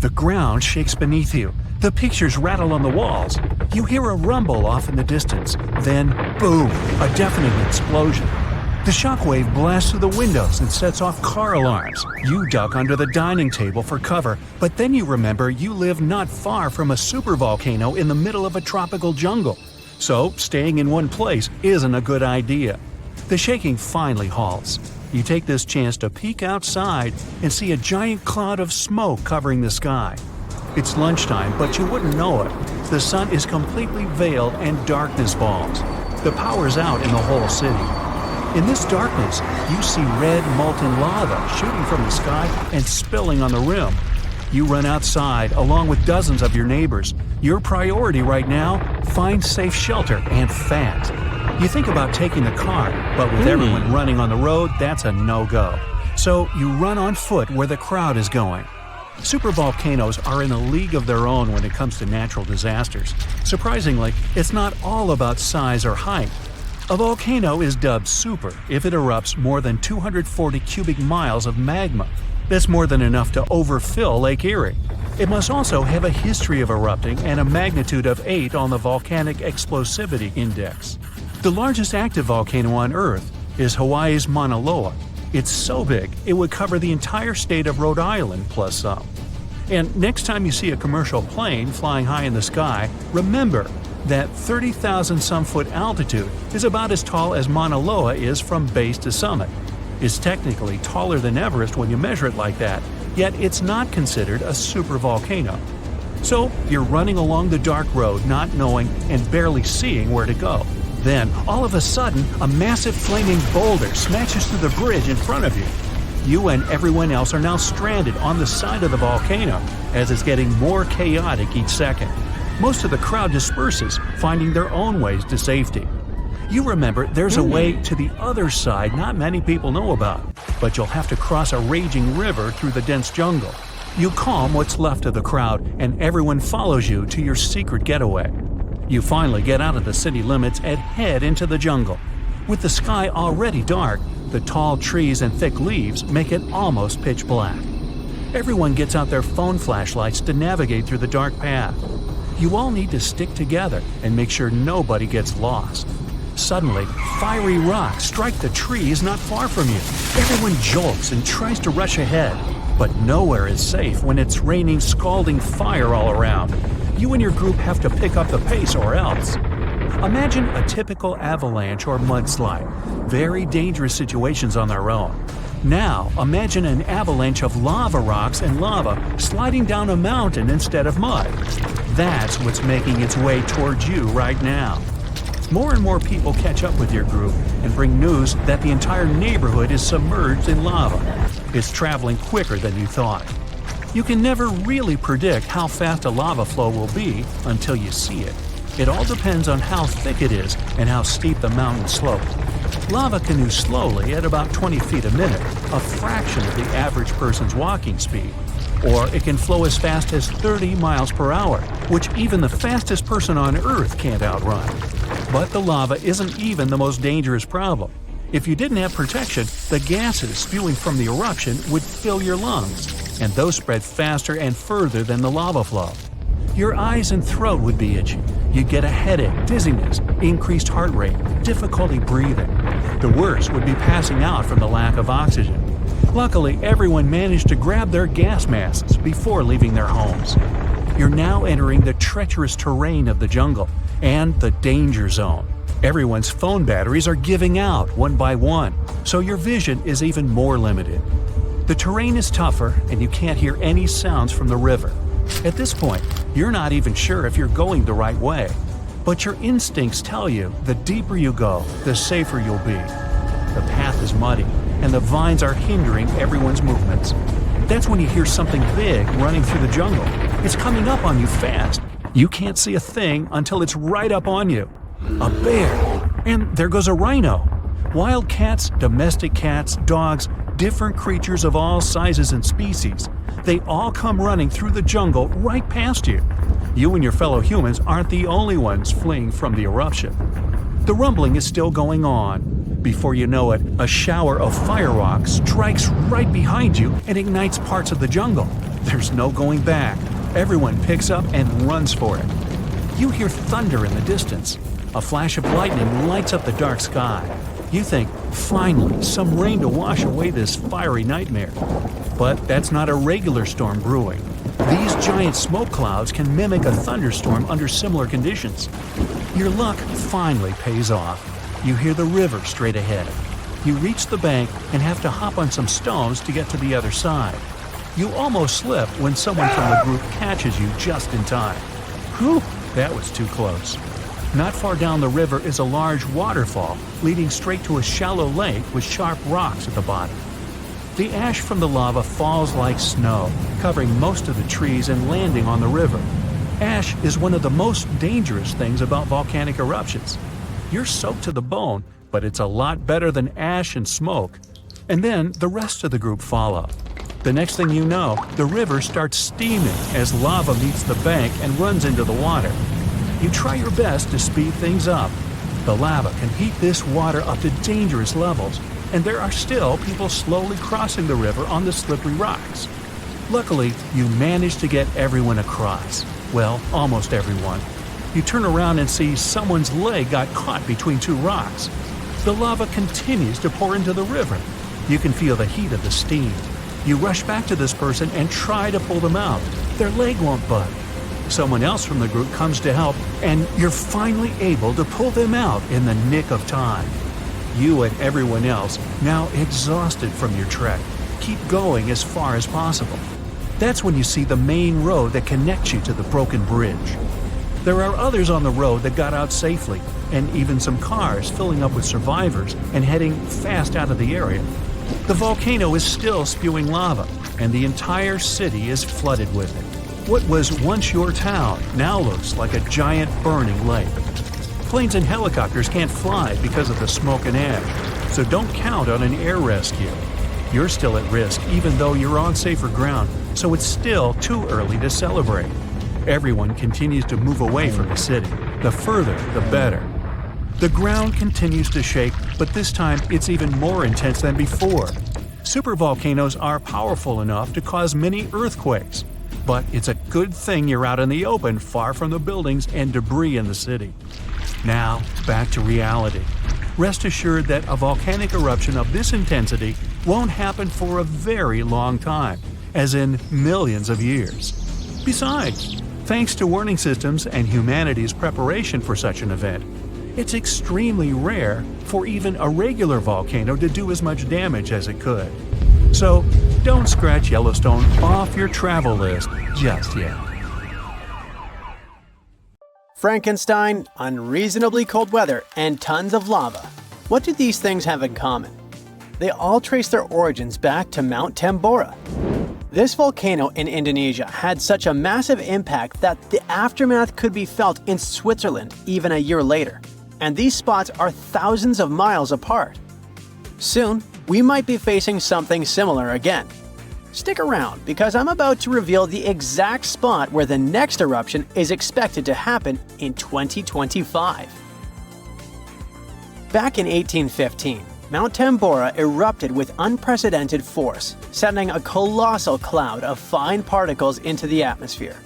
The ground shakes beneath you. The pictures rattle on the walls. You hear a rumble off in the distance. Then, boom, a deafening explosion. The shockwave blasts through the windows and sets off car alarms. You duck under the dining table for cover, but then you remember you live not far from a supervolcano in the middle of a tropical jungle. So, staying in one place isn't a good idea. The shaking finally halts. You take this chance to peek outside and see a giant cloud of smoke covering the sky. It's lunchtime, but you wouldn't know it. The sun is completely veiled and darkness falls. The power's out in the whole city. In this darkness, you see red molten lava shooting from the sky and spilling on the rim. You run outside along with dozens of your neighbors. Your priority right now, find safe shelter and fast. You think about taking the car, but with everyone running on the road, that's a no-go. So you run on foot where the crowd is going. Supervolcanoes are in a league of their own when it comes to natural disasters. Surprisingly, it's not all about size or height. A volcano is dubbed super if it erupts more than 240 cubic miles of magma. That's more than enough to overfill Lake Erie. It must also have a history of erupting and a magnitude of 8 on the Volcanic Explosivity Index. The largest active volcano on Earth is Hawaii's Mauna Loa. It's so big, it would cover the entire state of Rhode Island plus some. And next time you see a commercial plane flying high in the sky, remember that 30,000-some-foot altitude is about as tall as Mauna Loa is from base to summit. It's technically taller than Everest when you measure it like that, yet it's not considered a supervolcano. So you're running along the dark road not knowing and barely seeing where to go. Then, all of a sudden, a massive flaming boulder smashes through the bridge in front of you. You and everyone else are now stranded on the side of the volcano, as it's getting more chaotic each second. Most of the crowd disperses, finding their own ways to safety. You remember there's a way to the other side not many people know about, but you'll have to cross a raging river through the dense jungle. You calm what's left of the crowd, and everyone follows you to your secret getaway. You finally get out of the city limits and head into the jungle. With the sky already dark, the tall trees and thick leaves make it almost pitch black. Everyone gets out their phone flashlights to navigate through the dark path. You all need to stick together and make sure nobody gets lost. Suddenly, fiery rocks strike the trees not far from you. Everyone jolts and tries to rush ahead, but nowhere is safe when it's raining scalding fire all around. You and your group have to pick up the pace or else. Imagine a typical avalanche or mudslide, very dangerous situations on their own. Now, imagine an avalanche of lava rocks and lava sliding down a mountain instead of mud. That's what's making its way towards you right now. More and more people catch up with your group and bring news that the entire neighborhood is submerged in lava. It's traveling quicker than you thought. You can never really predict how fast a lava flow will be until you see it. It all depends on how thick it is and how steep the mountain slope. Lava can move slowly at about 20 feet a minute, a fraction of the average person's walking speed. Or it can flow as fast as 30 miles per hour, which even the fastest person on Earth can't outrun. But the lava isn't even the most dangerous problem. If you didn't have protection, the gases spewing from the eruption would fill your lungs, and those spread faster and further than the lava flow. Your eyes and throat would be itchy. You'd get a headache, dizziness, increased heart rate, difficulty breathing. The worst would be passing out from the lack of oxygen. Luckily, everyone managed to grab their gas masks before leaving their homes. You're now entering the treacherous terrain of the jungle and the danger zone. Everyone's phone batteries are giving out one by one, so your vision is even more limited. The terrain is tougher and you can't hear any sounds from the river. At this point, you're not even sure if you're going the right way. But your instincts tell you the deeper you go, the safer you'll be. The path is muddy, and the vines are hindering everyone's movements. That's when you hear something big running through the jungle. It's coming up on you fast. You can't see a thing until it's right up on you. A bear! And there goes a rhino. Wild cats, domestic cats, dogs, different creatures of all sizes and species. They all come running through the jungle right past you. You and your fellow humans aren't the only ones fleeing from the eruption. The rumbling is still going on. Before you know it, a shower of fire rocks strikes right behind you and ignites parts of the jungle. There's no going back. Everyone picks up and runs for it. You hear thunder in the distance. A flash of lightning lights up the dark sky. You think, finally, some rain to wash away this fiery nightmare. But that's not a regular storm brewing. These giant smoke clouds can mimic a thunderstorm under similar conditions. Your luck finally pays off. You hear the river straight ahead. You reach the bank and have to hop on some stones to get to the other side. You almost slip when someone from the group catches you just in time. Whew, that was too close. Not far down the river is a large waterfall leading straight to a shallow lake with sharp rocks at the bottom. The ash from the lava falls like snow, covering most of the trees and landing on the river. Ash is one of the most dangerous things about volcanic eruptions. You're soaked to the bone, but it's a lot better than ash and smoke. And then the rest of the group follow. The next thing you know, the river starts steaming as lava meets the bank and runs into the water. You try your best to speed things up. The lava can heat this water up to dangerous levels, and there are still people slowly crossing the river on the slippery rocks. Luckily, you manage to get everyone across. Well, almost everyone. You turn around and see someone's leg got caught between two rocks. The lava continues to pour into the river. You can feel the heat of the steam. You rush back to this person and try to pull them out. Their leg won't budge. Someone else from the group comes to help, and you're finally able to pull them out in the nick of time. You and everyone else, now exhausted from your trek, keep going as far as possible. That's when you see the main road that connects you to the broken bridge. There are others on the road that got out safely, and even some cars filling up with survivors and heading fast out of the area. The volcano is still spewing lava, and the entire city is flooded with it. What was once your town now looks like a giant burning lake. Planes and helicopters can't fly because of the smoke and ash, so don't count on an air rescue. You're still at risk even though you're on safer ground, so it's still too early to celebrate. Everyone continues to move away from the city. The further, the better. The ground continues to shake, but this time it's even more intense than before. Supervolcanoes are powerful enough to cause many earthquakes. But it's a good thing you're out in the open, far from the buildings and debris in the city. Now, back to reality. Rest assured that a volcanic eruption of this intensity won't happen for a very long time, as in millions of years. Besides, thanks to warning systems and humanity's preparation for such an event, it's extremely rare for even a regular volcano to do as much damage as it could. So, don't scratch Yellowstone off your travel list just yet. Frankenstein, unreasonably cold weather, and tons of lava. What do these things have in common? They all trace their origins back to Mount Tambora. This volcano in Indonesia had such a massive impact that the aftermath could be felt in Switzerland even a year later. And these spots are thousands of miles apart. Soon, we might be facing something similar again. Stick around because I'm about to reveal the exact spot where the next eruption is expected to happen in 2025. Back in 1815, Mount Tambora erupted with unprecedented force, sending a colossal cloud of fine particles into the atmosphere.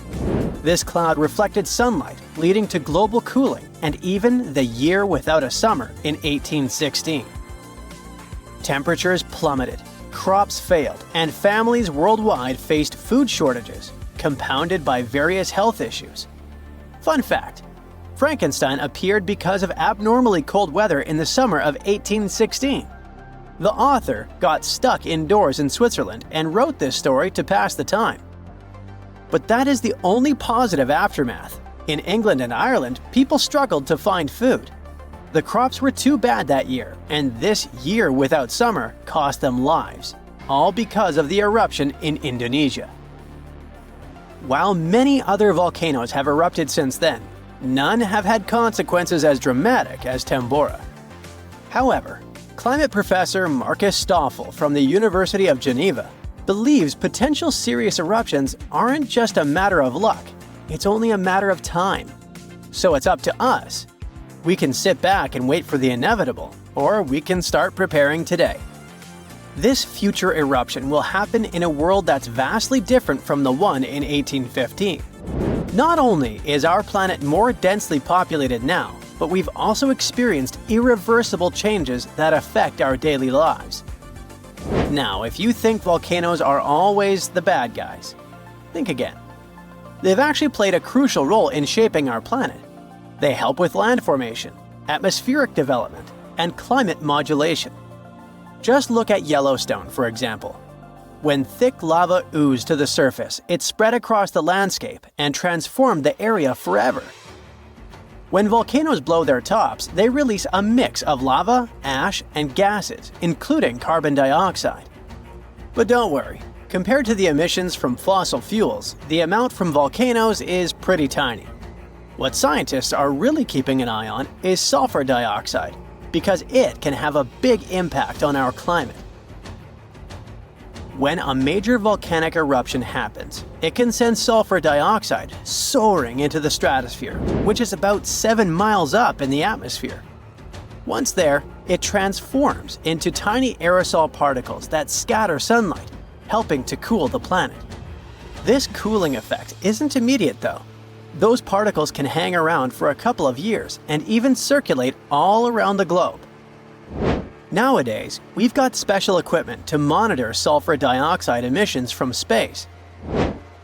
This cloud reflected sunlight, leading to global cooling and even the year without a summer in 1816. Temperatures plummeted, crops failed, and families worldwide faced food shortages, compounded by various health issues. Fun fact: Frankenstein appeared because of abnormally cold weather in the summer of 1816. The author got stuck indoors in Switzerland and wrote this story to pass the time. But that is the only positive aftermath. In England and Ireland, people struggled to find food. The crops were too bad that year, and this year without summer cost them lives, all because of the eruption in Indonesia. While many other volcanoes have erupted since then, none have had consequences as dramatic as Tambora. However, climate professor Marcus Stoffel from the University of Geneva believes potential serious eruptions aren't just a matter of luck, it's only a matter of time. So it's up to us. We can sit back and wait for the inevitable, or we can start preparing today. This future eruption will happen in a world that's vastly different from the one in 1815. Not only is our planet more densely populated now, but we've also experienced irreversible changes that affect our daily lives. Now, if you think volcanoes are always the bad guys, think again. They've actually played a crucial role in shaping our planet. They help with land formation, atmospheric development, and climate modulation. Just look at Yellowstone, for example. When thick lava oozed to the surface, it spread across the landscape and transformed the area forever. When volcanoes blow their tops, they release a mix of lava, ash, and gases, including carbon dioxide. But don't worry, compared to the emissions from fossil fuels, the amount from volcanoes is pretty tiny. What scientists are really keeping an eye on is sulfur dioxide, because it can have a big impact on our climate. When a major volcanic eruption happens, it can send sulfur dioxide soaring into the stratosphere, which is about 7 miles up in the atmosphere. Once there, it transforms into tiny aerosol particles that scatter sunlight, helping to cool the planet. This cooling effect isn't immediate though. Those particles can hang around for a couple of years and even circulate all around the globe. Nowadays, we've got special equipment to monitor sulfur dioxide emissions from space.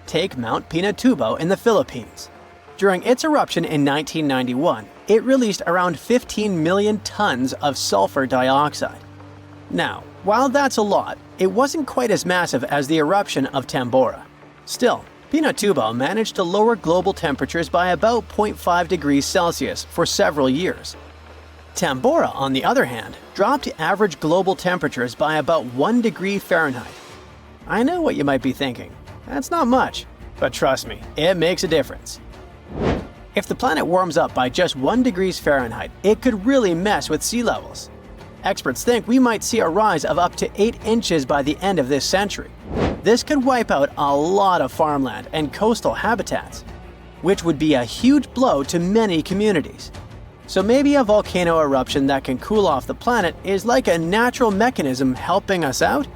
Take Mount Pinatubo in the Philippines. During its eruption in 1991, it released around 15 million tons of sulfur dioxide. Now, while that's a lot, it wasn't quite as massive as the eruption of Tambora. Still, Pinatubo managed to lower global temperatures by about 0.5 degrees Celsius for several years. Tambora, on the other hand, dropped average global temperatures by about 1 degree Fahrenheit. I know what you might be thinking. That's not much, but trust me, it makes a difference. If the planet warms up by just 1 degree Fahrenheit, it could really mess with sea levels. Experts think we might see a rise of up to 8 inches by the end of this century. This could wipe out a lot of farmland and coastal habitats, which would be a huge blow to many communities. So maybe a volcano eruption that can cool off the planet is like a natural mechanism helping us out?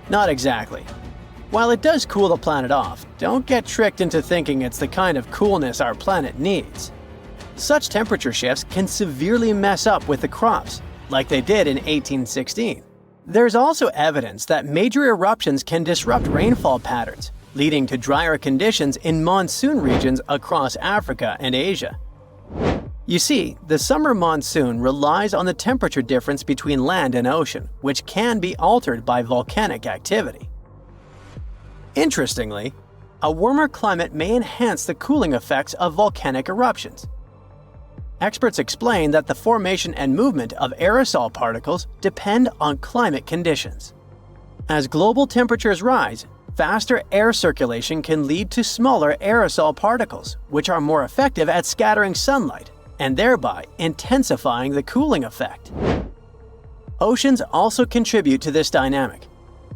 Not exactly. While it does cool the planet off, don't get tricked into thinking it's the kind of coolness our planet needs. Such temperature shifts can severely mess up with the crops, like they did in 1816. There's also evidence that major eruptions can disrupt rainfall patterns, leading to drier conditions in monsoon regions across Africa and Asia. You see, the summer monsoon relies on the temperature difference between land and ocean, which can be altered by volcanic activity. Interestingly, a warmer climate may enhance the cooling effects of volcanic eruptions. Experts explain that the formation and movement of aerosol particles depend on climate conditions. As global temperatures rise, faster air circulation can lead to smaller aerosol particles, which are more effective at scattering sunlight and thereby intensifying the cooling effect. Oceans also contribute to this dynamic.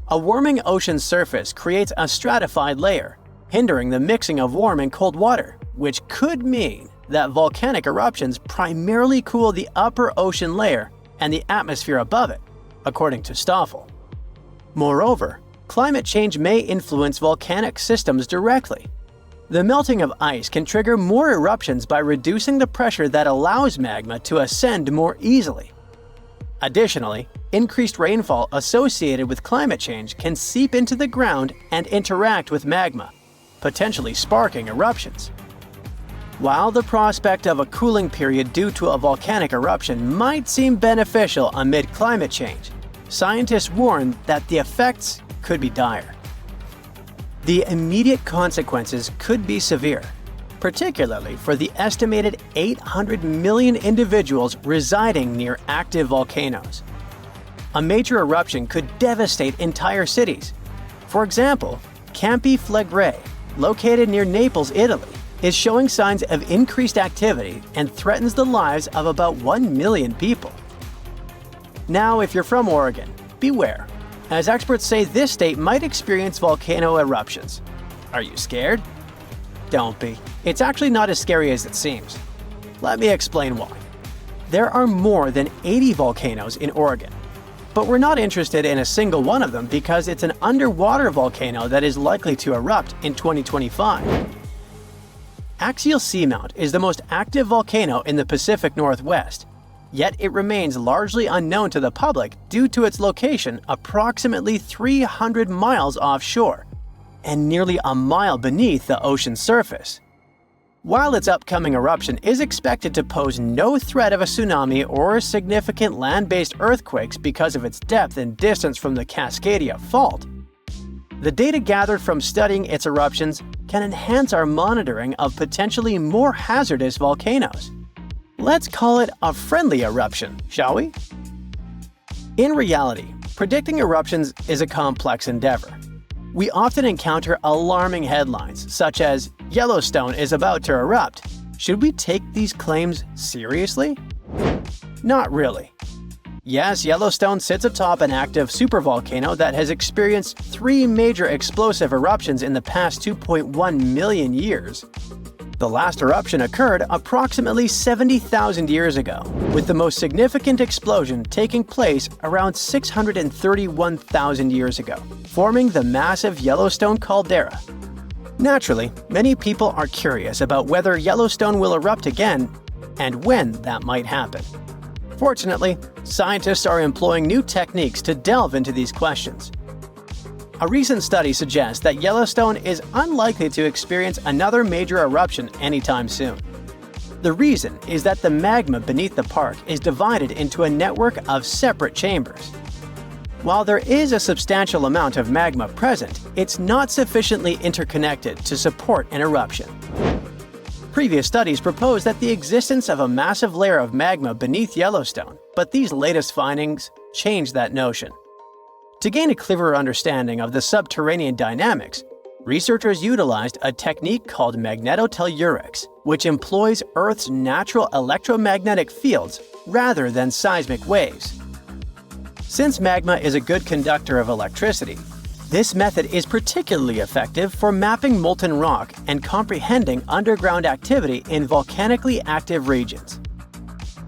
A warming ocean surface creates a stratified layer, hindering the mixing of warm and cold water, which could mean that volcanic eruptions primarily cool the upper ocean layer and the atmosphere above it, according to Stoffel. Moreover, climate change may influence volcanic systems directly. The melting of ice can trigger more eruptions by reducing the pressure that allows magma to ascend more easily. Additionally, increased rainfall associated with climate change can seep into the ground and interact with magma, potentially sparking eruptions. While the prospect of a cooling period due to a volcanic eruption might seem beneficial amid climate change, scientists warn that the effects could be dire. The immediate consequences could be severe, particularly for the estimated 800 million individuals residing near active volcanoes. A major eruption could devastate entire cities. For example, Campi Flegrei, located near Naples, Italy, is showing signs of increased activity and threatens the lives of about 1 million people. Now, if you're from Oregon, beware, as experts say this state might experience volcano eruptions. Are you scared? Don't be. It's actually not as scary as it seems. Let me explain why. There are more than 80 volcanoes in Oregon. But we're not interested in a single one of them because it's an underwater volcano that is likely to erupt in 2025. Axial Seamount is the most active volcano in the Pacific Northwest, yet it remains largely unknown to the public due to its location approximately 300 miles offshore and nearly a mile beneath the ocean surface. While its upcoming eruption is expected to pose no threat of a tsunami or significant land-based earthquakes because of its depth and distance from the Cascadia Fault, the data gathered from studying its eruptions can enhance our monitoring of potentially more hazardous volcanoes. Let's call it a friendly eruption, shall we? In reality, predicting eruptions is a complex endeavor. We often encounter alarming headlines, such as, "Yellowstone is about to erupt." Should we take these claims seriously? Not really. Yes, Yellowstone sits atop an active supervolcano that has experienced 3 major explosive eruptions in the past 2.1 million years. The last eruption occurred approximately 70,000 years ago, with the most significant explosion taking place around 631,000 years ago, forming the massive Yellowstone caldera. Naturally, many people are curious about whether Yellowstone will erupt again and when that might happen. Fortunately, scientists are employing new techniques to delve into these questions. A recent study suggests that Yellowstone is unlikely to experience another major eruption anytime soon. The reason is that the magma beneath the park is divided into a network of separate chambers. While there is a substantial amount of magma present, it's not sufficiently interconnected to support an eruption. Previous studies proposed that the existence of a massive layer of magma beneath Yellowstone, but these latest findings change that notion. To gain a clearer understanding of the subterranean dynamics, researchers utilized a technique called magnetotellurics, which employs Earth's natural electromagnetic fields rather than seismic waves. Since magma is a good conductor of electricity, this method is particularly effective for mapping molten rock and comprehending underground activity in volcanically active regions.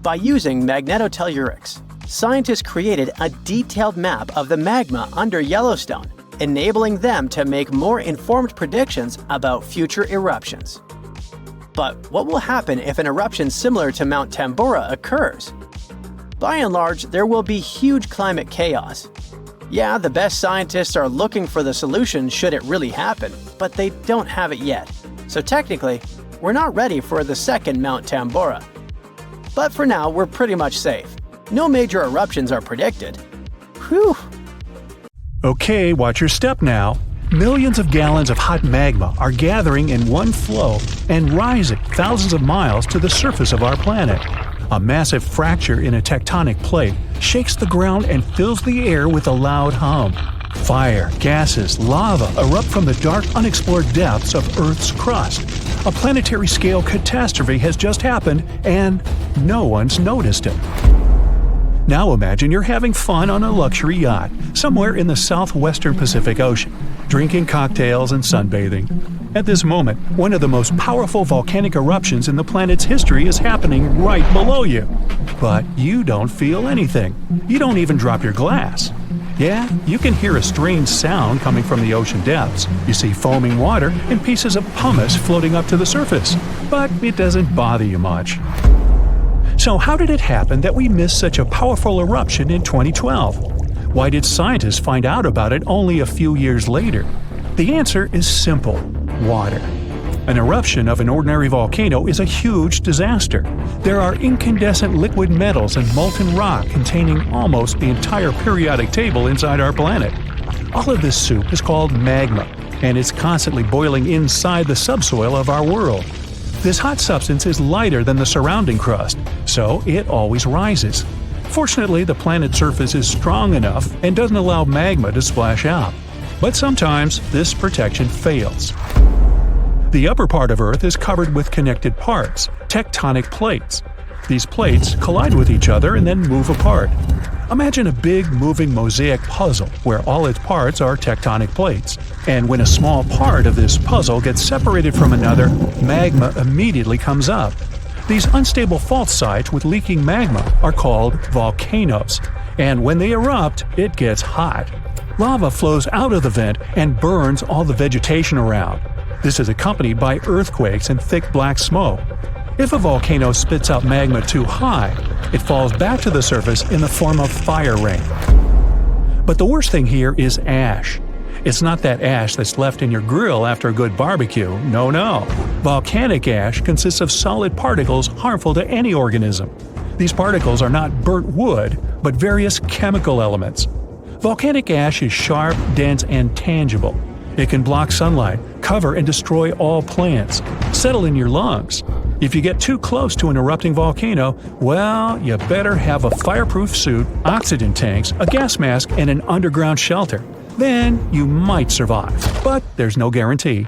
By using magnetotellurics, scientists created a detailed map of the magma under Yellowstone, enabling them to make more informed predictions about future eruptions. But what will happen if an eruption similar to Mount Tambora occurs? By and large, there will be huge climate chaos. Yeah, the best scientists are looking for the solution should it really happen, but they don't have it yet. So technically, we're not ready for the second Mount Tambora. But for now, we're pretty much safe. No major eruptions are predicted. Whew! Okay, watch your step now. Millions of gallons of hot magma are gathering in one flow and rising thousands of miles to the surface of our planet. A massive fracture in a tectonic plate shakes the ground and fills the air with a loud hum. Fire, gases, lava erupt from the dark, unexplored depths of Earth's crust. A planetary-scale catastrophe has just happened, and no one's noticed it. Now imagine you're having fun on a luxury yacht somewhere in the southwestern Pacific Ocean, drinking cocktails and sunbathing. At this moment, one of the most powerful volcanic eruptions in the planet's history is happening right below you. But you don't feel anything. You don't even drop your glass. Yeah, you can hear a strange sound coming from the ocean depths. You see foaming water and pieces of pumice floating up to the surface. But it doesn't bother you much. So how did it happen that we missed such a powerful eruption in 2012? Why did scientists find out about it only a few years later? The answer is simple: water. An eruption of an ordinary volcano is a huge disaster. There are incandescent liquid metals and molten rock containing almost the entire periodic table inside our planet. All of this soup is called magma, and it's constantly boiling inside the subsoil of our world. This hot substance is lighter than the surrounding crust, so it always rises. Fortunately, the planet's surface is strong enough and doesn't allow magma to splash out. But sometimes this protection fails. The upper part of Earth is covered with connected parts, tectonic plates. These plates collide with each other and then move apart. Imagine a big moving mosaic puzzle where all its parts are tectonic plates. And when a small part of this puzzle gets separated from another, magma immediately comes up. These unstable fault sites with leaking magma are called volcanoes, And when they erupt, it gets hot. Lava flows out of the vent and burns all the vegetation around. This is accompanied by earthquakes and thick black smoke. If a volcano spits out magma too high, it falls back to the surface in the form of fire rain. But the worst thing here is ash. It's not that ash that's left in your grill after a good barbecue, no. Volcanic ash consists of solid particles harmful to any organism. These particles are not burnt wood, but various chemical elements. Volcanic ash is sharp, dense, and tangible. It can block sunlight, cover and destroy all plants, settle in your lungs. If you get too close to an erupting volcano, well, you better have a fireproof suit, oxygen tanks, a gas mask, and an underground shelter. Then you might survive, but there's no guarantee.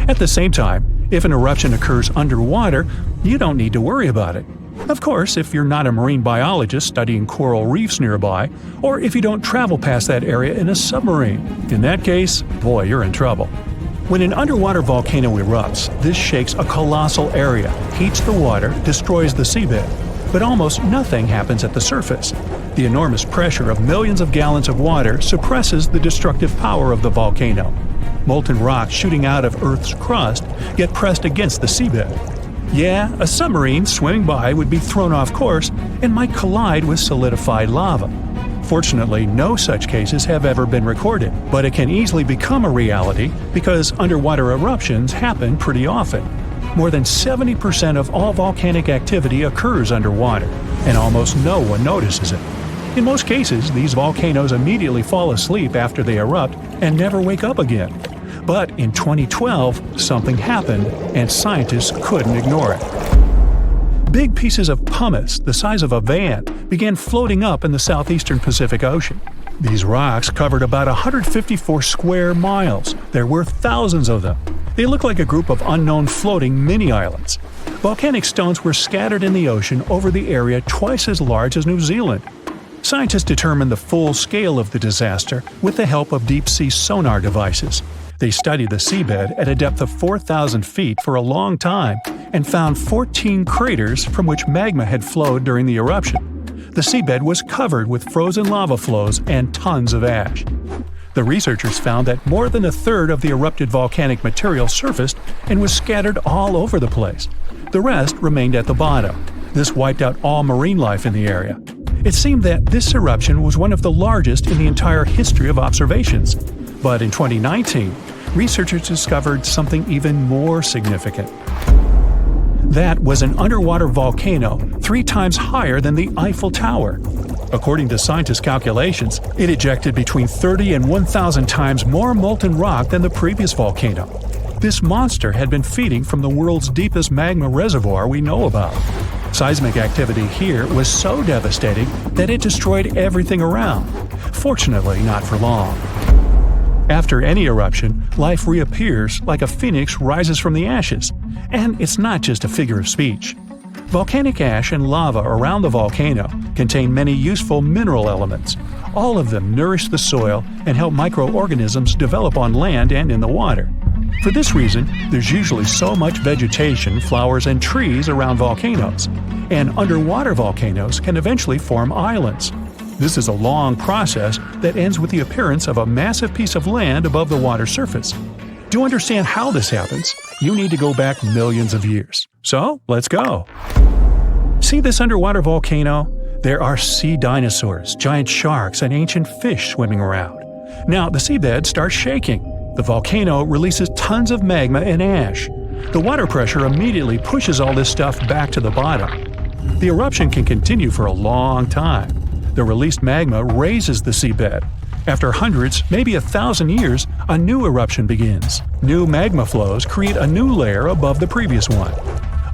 At the same time, if an eruption occurs underwater, you don't need to worry about it. Of course, if you're not a marine biologist studying coral reefs nearby, or if you don't travel past that area in a submarine. In that case, boy, you're in trouble. When an underwater volcano erupts, this shakes a colossal area, heats the water, destroys the seabed. But almost nothing happens at the surface. The enormous pressure of millions of gallons of water suppresses the destructive power of the volcano. Molten rocks shooting out of Earth's crust get pressed against the seabed. Yeah, a submarine swimming by would be thrown off course and might collide with solidified lava. Fortunately, no such cases have ever been recorded, but it can easily become a reality because underwater eruptions happen pretty often. More than 70% of all volcanic activity occurs underwater, and almost no one notices it. In most cases, these volcanoes immediately fall asleep after they erupt and never wake up again. But in 2012, something happened, and scientists couldn't ignore it. Big pieces of pumice, the size of a van, began floating up in the southeastern Pacific Ocean. These rocks covered about 154 square miles. There were thousands of them. They looked like a group of unknown floating mini-islands. Volcanic stones were scattered in the ocean over the area twice as large as New Zealand. Scientists determined the full scale of the disaster with the help of deep-sea sonar devices. They studied the seabed at a depth of 4,000 feet for a long time and found 14 craters from which magma had flowed during the eruption. The seabed was covered with frozen lava flows and tons of ash. The researchers found that more than a third of the erupted volcanic material surfaced and was scattered all over the place. The rest remained at the bottom. This wiped out all marine life in the area. It seemed that this eruption was one of the largest in the entire history of observations. But in 2019, researchers discovered something even more significant. That was an underwater volcano 3 times higher than the Eiffel Tower. According to scientists' calculations, it ejected between 30 and 1,000 times more molten rock than the previous volcano. This monster had been feeding from the world's deepest magma reservoir we know about. Seismic activity here was so devastating that it destroyed everything around. Fortunately, not for long. After any eruption, life reappears like a phoenix rises from the ashes. And it's not just a figure of speech. Volcanic ash and lava around the volcano contain many useful mineral elements. All of them nourish the soil and help microorganisms develop on land and in the water. For this reason, there's usually so much vegetation, flowers, and trees around volcanoes. And underwater volcanoes can eventually form islands. This is a long process that ends with the appearance of a massive piece of land above the water surface. To understand how this happens, you need to go back millions of years. So, let's go. See this underwater volcano? There are sea dinosaurs, giant sharks, and ancient fish swimming around. Now, the seabed starts shaking. The volcano releases tons of magma and ash. The water pressure immediately pushes all this stuff back to the bottom. The eruption can continue for a long time. The released magma raises the seabed. After hundreds, maybe 1,000 years, a new eruption begins. New magma flows create a new layer above the previous one.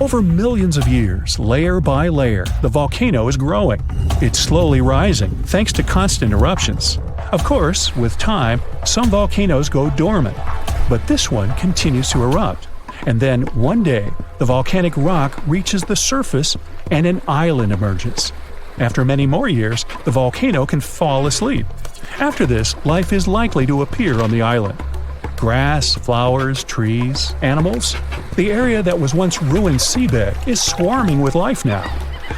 Over millions of years, layer by layer, the volcano is growing. It's slowly rising, thanks to constant eruptions. Of course, with time, some volcanoes go dormant, but this one continues to erupt. And then, one day, the volcanic rock reaches the surface and an island emerges. After many more years, the volcano can fall asleep. After this, life is likely to appear on the island. Grass, flowers, trees, animals. The area that was once ruined seabed is swarming with life now.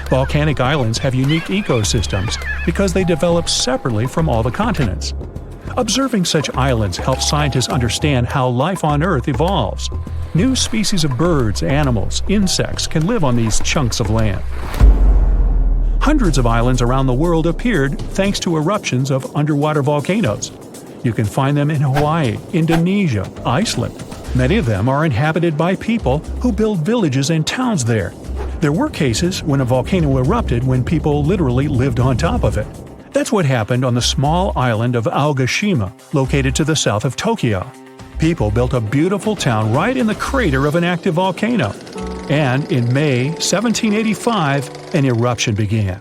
Volcanic islands have unique ecosystems because they develop separately from all the continents. Observing such islands helps scientists understand how life on Earth evolves. New species of birds, animals, insects can live on these chunks of land. Hundreds of islands around the world appeared thanks to eruptions of underwater volcanoes. You can find them in Hawaii, Indonesia, Iceland. Many of them are inhabited by people who build villages and towns there. There were cases when a volcano erupted when people literally lived on top of it. That's what happened on the small island of Aogashima, located to the south of Tokyo. People built a beautiful town right in the crater of an active volcano. And in May 1785, an eruption began.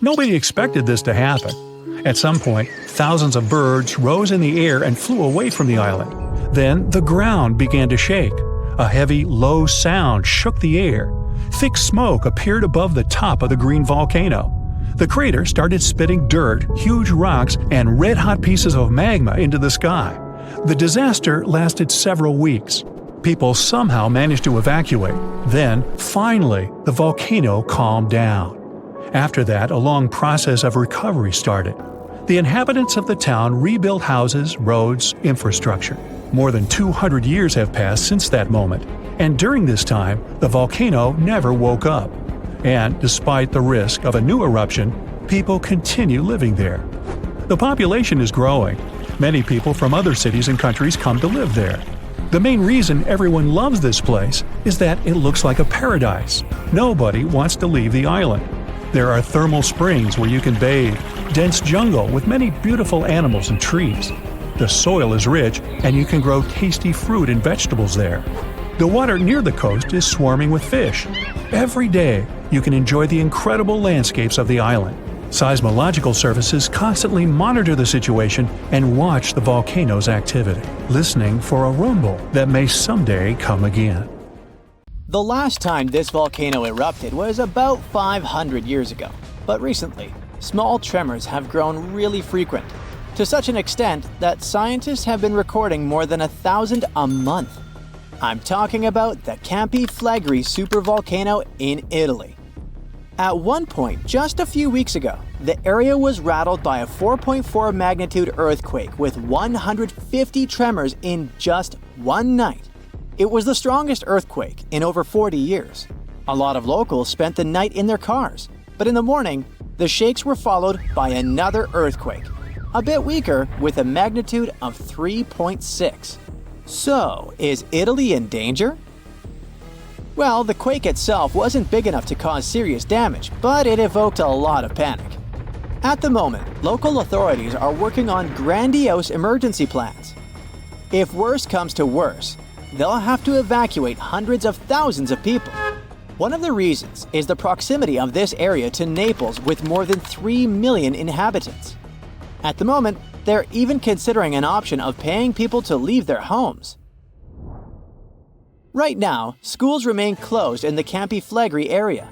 Nobody expected this to happen. At some point, thousands of birds rose in the air and flew away from the island. Then the ground began to shake. A heavy, low sound shook the air. Thick smoke appeared above the top of the green volcano. The crater started spitting dirt, huge rocks, and red-hot pieces of magma into the sky. The disaster lasted several weeks. People somehow managed to evacuate. Then, finally, the volcano calmed down. After that, a long process of recovery started. The inhabitants of the town rebuilt houses, roads, infrastructure. More than 200 years have passed since that moment, and during this time, the volcano never woke up. And despite the risk of a new eruption, people continue living there. The population is growing. Many people from other cities and countries come to live there. The main reason everyone loves this place is that it looks like a paradise. Nobody wants to leave the island. There are thermal springs where you can bathe, dense jungle with many beautiful animals and trees. The soil is rich, and you can grow tasty fruit and vegetables there. The water near the coast is swarming with fish. Every day, you can enjoy the incredible landscapes of the island. Seismological services constantly monitor the situation and watch the volcano's activity, listening for a rumble that may someday come again. The last time this volcano erupted was about 500 years ago, but recently, small tremors have grown really frequent, to such an extent that scientists have been recording more than 1,000 a month. I'm talking about the Campi Flegrei supervolcano in Italy. At one point, just a few weeks ago, the area was rattled by a 4.4 magnitude earthquake with 150 tremors in just one night. It was the strongest earthquake in over 40 years. A lot of locals spent the night in their cars, but in the morning, the shakes were followed by another earthquake, a bit weaker with a magnitude of 3.6. So, is Italy in danger? Well, the quake itself wasn't big enough to cause serious damage, but it evoked a lot of panic. At the moment, local authorities are working on grandiose emergency plans. If worse comes to worse, they'll have to evacuate hundreds of thousands of people. One of the reasons is the proximity of this area to Naples with more than 3 million inhabitants. At the moment, they're even considering an option of paying people to leave their homes. Right now, schools remain closed in the Campi Flegrei area.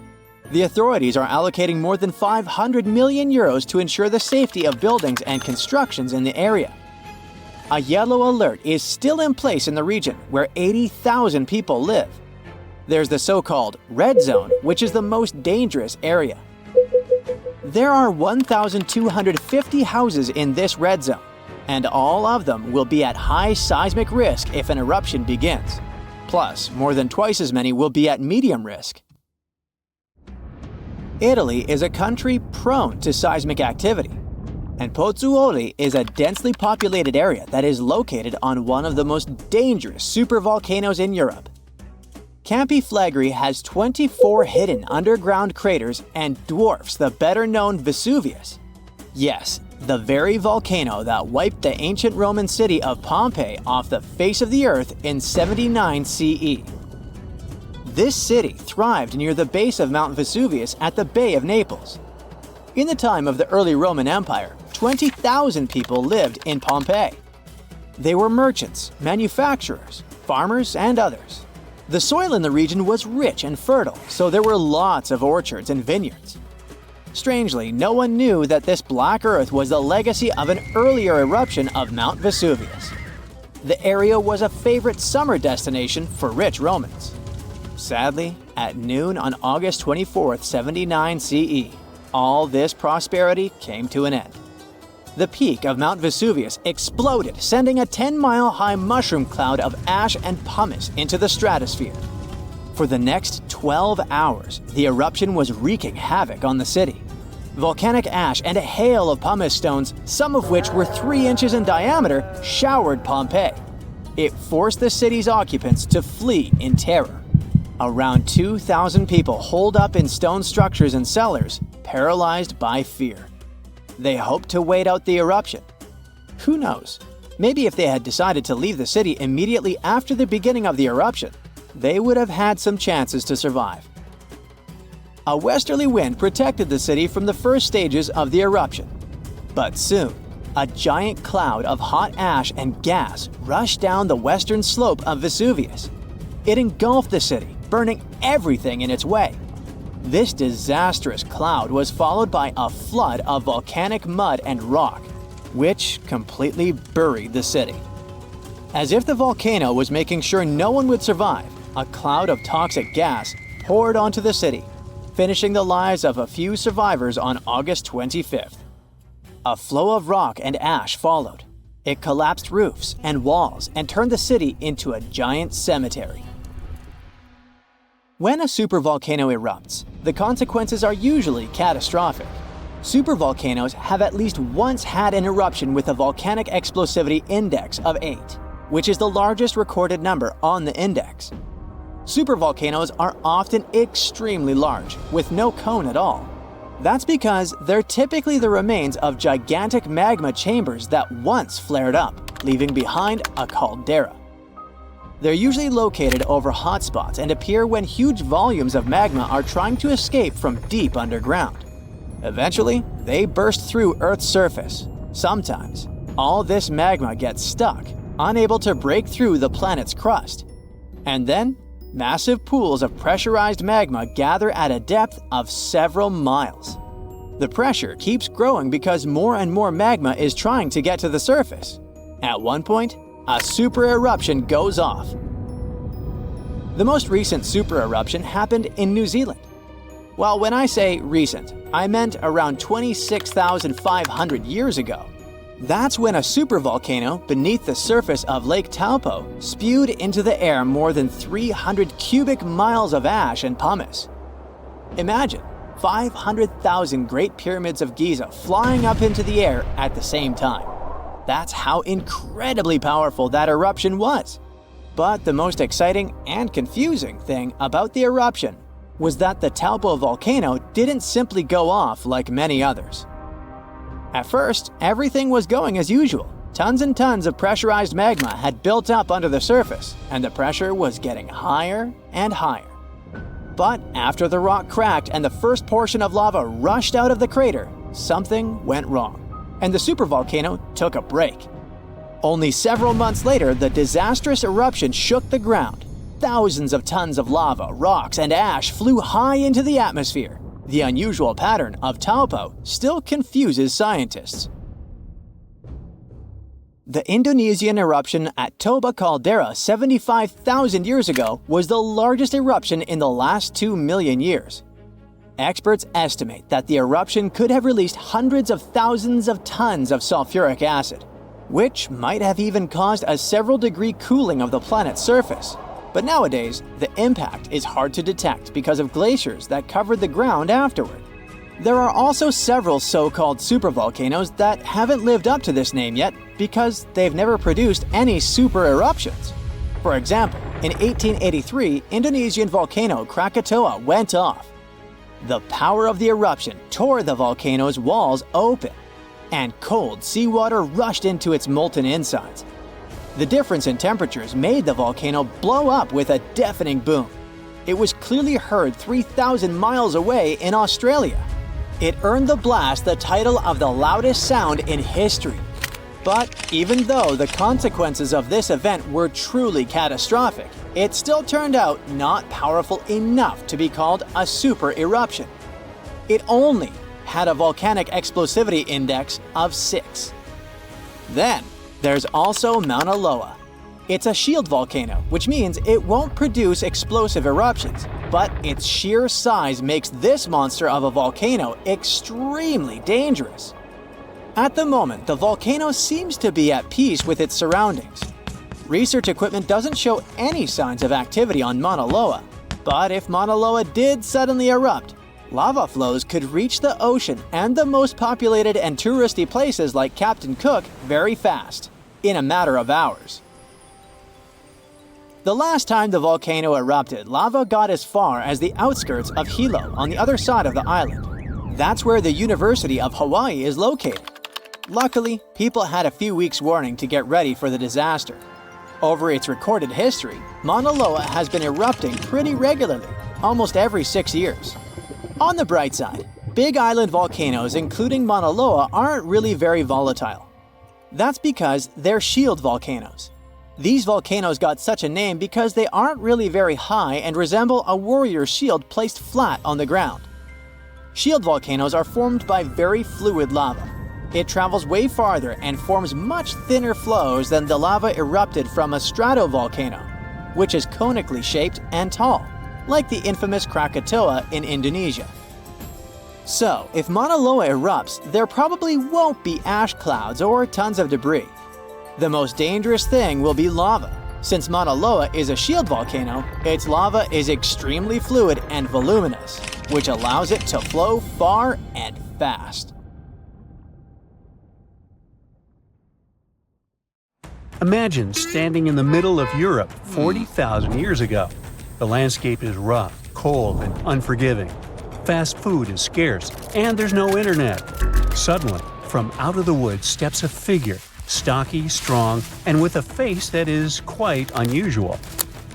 The authorities are allocating more than 500 million euros to ensure the safety of buildings and constructions in the area. A yellow alert is still in place in the region where 80,000 people live. There's the so-called red zone, which is the most dangerous area. There are 1,250 houses in this red zone, and all of them will be at high seismic risk if an eruption begins. Plus, more than twice as many will be at medium risk. Italy is a country prone to seismic activity, and Pozzuoli is a densely populated area that is located on one of the most dangerous supervolcanoes in Europe. Campi Flegrei has 24 hidden underground craters and dwarfs the better-known Vesuvius. Yes, the very volcano that wiped the ancient Roman city of Pompeii off the face of the earth in 79 CE. This city thrived near the base of Mount Vesuvius at the Bay of Naples. In the time of the early Roman Empire, 20,000 people lived in Pompeii. They were merchants, manufacturers, farmers, and others. The soil in the region was rich and fertile, so there were lots of orchards and vineyards. Strangely, no one knew that this black earth was the legacy of an earlier eruption of Mount Vesuvius. The area was a favorite summer destination for rich Romans. Sadly, at noon on August 24, 79 CE, all this prosperity came to an end. The peak of Mount Vesuvius exploded, sending a 10-mile-high mushroom cloud of ash and pumice into the stratosphere. For the next 12 hours, the eruption was wreaking havoc on the city. Volcanic ash and a hail of pumice stones, some of which were 3 inches in diameter, showered Pompeii. It forced the city's occupants to flee in terror. Around 2,000 people holed up in stone structures and cellars, paralyzed by fear. They hoped to wait out the eruption. Who knows? Maybe if they had decided to leave the city immediately after the beginning of the eruption, they would have had some chances to survive. A westerly wind protected the city from the first stages of the eruption. But soon, a giant cloud of hot ash and gas rushed down the western slope of Vesuvius. It engulfed the city, burning everything in its way. This disastrous cloud was followed by a flood of volcanic mud and rock, which completely buried the city. As if the volcano was making sure no one would survive, a cloud of toxic gas poured onto the city, finishing the lives of a few survivors on August 25th. A flow of rock and ash followed. It collapsed roofs and walls and turned the city into a giant cemetery. When a supervolcano erupts, the consequences are usually catastrophic. Supervolcanoes have at least once had an eruption with a volcanic explosivity index of 8, which is the largest recorded number on the index. Supervolcanoes are often extremely large, with no cone at all. That's because they're typically the remains of gigantic magma chambers that once flared up, leaving behind a caldera. They're usually located over hotspots and appear when huge volumes of magma are trying to escape from deep underground. Eventually, they burst through Earth's surface. Sometimes, all this magma gets stuck, unable to break through the planet's crust. And then, massive pools of pressurized magma gather at a depth of several miles. The pressure keeps growing because more and more magma is trying to get to the surface. At one point, a super eruption goes off. The most recent super eruption happened in New Zealand. Well, when I say recent, I meant around 26,500 years ago. That's when a supervolcano beneath the surface of Lake Taupo spewed into the air more than 300 cubic miles of ash and pumice. Imagine 500,000 Great Pyramids of Giza flying up into the air at the same time. That's how incredibly powerful that eruption was. But the most exciting and confusing thing about the eruption was that the Taupo volcano didn't simply go off like many others. At first, everything was going as usual. Tons and tons of pressurized magma had built up under the surface, and the pressure was getting higher and higher. But after the rock cracked and the first portion of lava rushed out of the crater, something went wrong, and the supervolcano took a break. Only several months later, the disastrous eruption shook the ground. Thousands of tons of lava, rocks, and ash flew high into the atmosphere. The unusual pattern of Taupo still confuses scientists. The Indonesian eruption at Toba caldera 75,000 years ago was the largest eruption in the last 2 million years. Experts estimate that the eruption could have released hundreds of thousands of tons of sulfuric acid, which might have even caused a several-degree cooling of the planet's surface. But nowadays, the impact is hard to detect because of glaciers that covered the ground afterward. There are also several so-called supervolcanoes that haven't lived up to this name yet because they've never produced any super eruptions. For example, in 1883, Indonesian volcano Krakatoa went off. The power of the eruption tore the volcano's walls open, and cold seawater rushed into its molten insides. The difference in temperatures made the volcano blow up with a deafening boom. It was clearly heard 3,000 miles away in Australia. It earned the blast the title of the loudest sound in history. But even though the consequences of this event were truly catastrophic, it still turned out not powerful enough to be called a super eruption. It only had a volcanic explosivity index of 6. Then, there's also Mauna Loa. It's a shield volcano, which means it won't produce explosive eruptions, but its sheer size makes this monster of a volcano extremely dangerous. At the moment, the volcano seems to be at peace with its surroundings. Research equipment doesn't show any signs of activity on Mauna Loa, but if Mauna Loa did suddenly erupt, lava flows could reach the ocean and the most populated and touristy places like Captain Cook very fast, in a matter of hours. The last time the volcano erupted, lava got as far as the outskirts of Hilo on the other side of the island. That's where the University of Hawaii is located. Luckily, people had a few weeks' warning to get ready for the disaster. Over its recorded history, Mauna Loa has been erupting pretty regularly, almost every 6 years. On the bright side, big island volcanoes including Mauna Loa aren't really very volatile. That's because they're shield volcanoes. These volcanoes got such a name because they aren't really very high and resemble a warrior's shield placed flat on the ground. Shield volcanoes are formed by very fluid lava. It travels way farther and forms much thinner flows than the lava erupted from a stratovolcano, which is conically shaped and tall, like the infamous Krakatoa in Indonesia. So, if Mauna Loa erupts, there probably won't be ash clouds or tons of debris. The most dangerous thing will be lava. Since Mauna Loa is a shield volcano, its lava is extremely fluid and voluminous, which allows it to flow far and fast. Imagine standing in the middle of Europe 40,000 years ago. The landscape is rough, cold, and unforgiving. Fast food is scarce, and there's no internet. Suddenly, from out of the woods steps a figure, stocky, strong, and with a face that is quite unusual.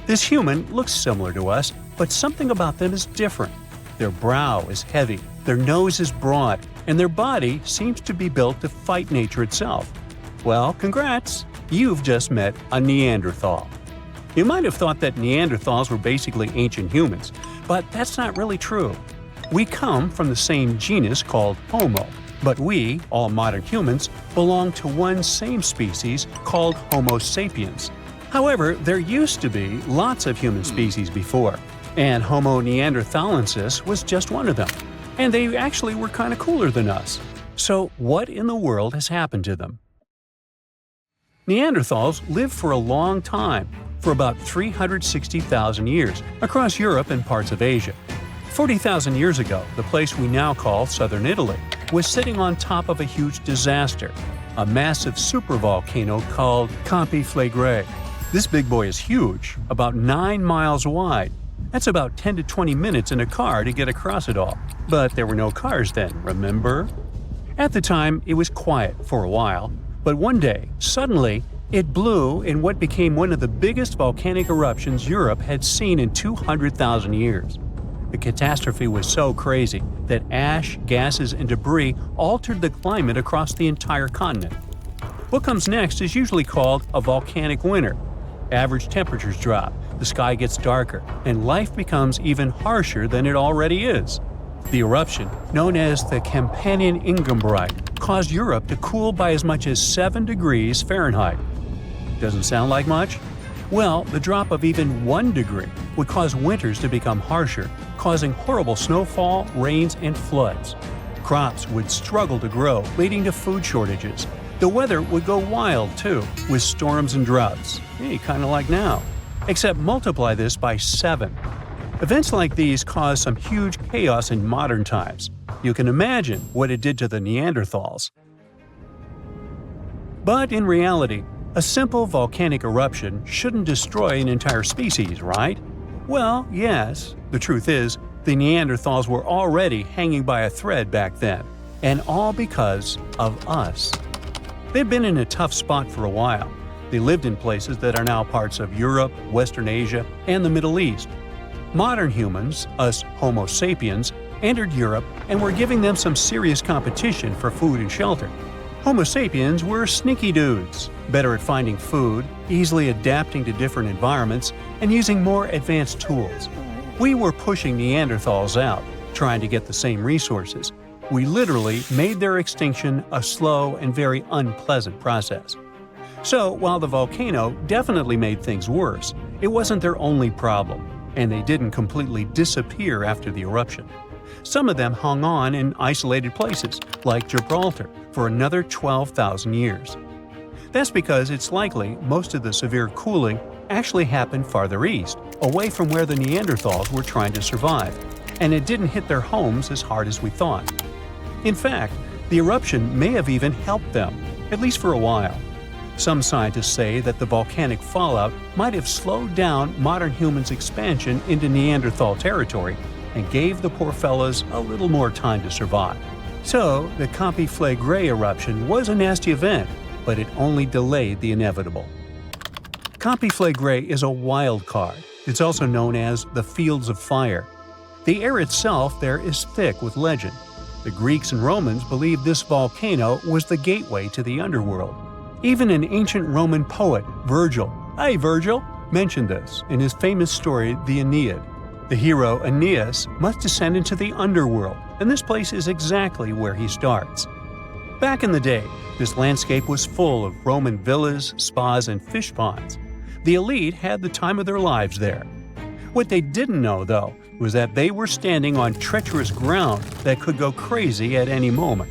This human looks similar to us, but something about them is different. Their brow is heavy, their nose is broad, and their body seems to be built to fight nature itself. Well, congrats! You've just met a Neanderthal. You might have thought that Neanderthals were basically ancient humans, but that's not really true. We come from the same genus called Homo, but we, all modern humans, belong to one same species called Homo sapiens. However, there used to be lots of human species before, and Homo neanderthalensis was just one of them. And they actually were kind of cooler than us. So what in the world has happened to them? Neanderthals lived for a long time, for about 360,000 years, across Europe and parts of Asia. 40,000 years ago, the place we now call southern Italy was sitting on top of a huge disaster, a massive supervolcano called Campi Flegrei. This big boy is huge, about 9 miles wide. That's about 10 to 20 minutes in a car to get across it all. But there were no cars then, remember? At the time, it was quiet for a while, but one day, suddenly, it blew in what became one of the biggest volcanic eruptions Europe had seen in 200,000 years. The catastrophe was so crazy that ash, gases, and debris altered the climate across the entire continent. What comes next is usually called a volcanic winter. Average temperatures drop, the sky gets darker, and life becomes even harsher than it already is. The eruption, known as the Campanian Ingembrite, caused Europe to cool by as much as 7 degrees Fahrenheit. Doesn't sound like much? Well, the drop of even 1 degree would cause winters to become harsher, causing horrible snowfall, rains, and floods. Crops would struggle to grow, leading to food shortages. The weather would go wild, too, with storms and droughts. Hey, kind of like now. Except multiply this by 7. Events like these caused some huge chaos in modern times. You can imagine what it did to the Neanderthals. But in reality, a simple volcanic eruption shouldn't destroy an entire species, right? Well, yes. The truth is, the Neanderthals were already hanging by a thread back then, and all because of us. They've been in a tough spot for a while. They lived in places that are now parts of Europe, Western Asia, and the Middle East. Modern humans, us Homo sapiens, entered Europe and were giving them some serious competition for food and shelter. Homo sapiens were sneaky dudes, better at finding food, easily adapting to different environments, and using more advanced tools. We were pushing Neanderthals out, trying to get the same resources. We literally made their extinction a slow and very unpleasant process. So, while the volcano definitely made things worse, it wasn't their only problem, and they didn't completely disappear after the eruption. Some of them hung on in isolated places, like Gibraltar, for another 12,000 years. That's because it's likely most of the severe cooling actually happened farther east, away from where the Neanderthals were trying to survive, and it didn't hit their homes as hard as we thought. In fact, the eruption may have even helped them, at least for a while. Some scientists say that the volcanic fallout might have slowed down modern humans' expansion into Neanderthal territory and gave the poor fellas a little more time to survive. So, the Campi Flegrei eruption was a nasty event, but it only delayed the inevitable. Campi Flegrei is a wild card. It's also known as the Fields of Fire. The air itself there is thick with legend. The Greeks and Romans believed this volcano was the gateway to the underworld. Even an ancient Roman poet, Virgil, mentioned this in his famous story, the Aeneid. The hero Aeneas must descend into the underworld, and this place is exactly where he starts. Back in the day, this landscape was full of Roman villas, spas, and fish ponds. The elite had the time of their lives there. What they didn't know, though, was that they were standing on treacherous ground that could go crazy at any moment.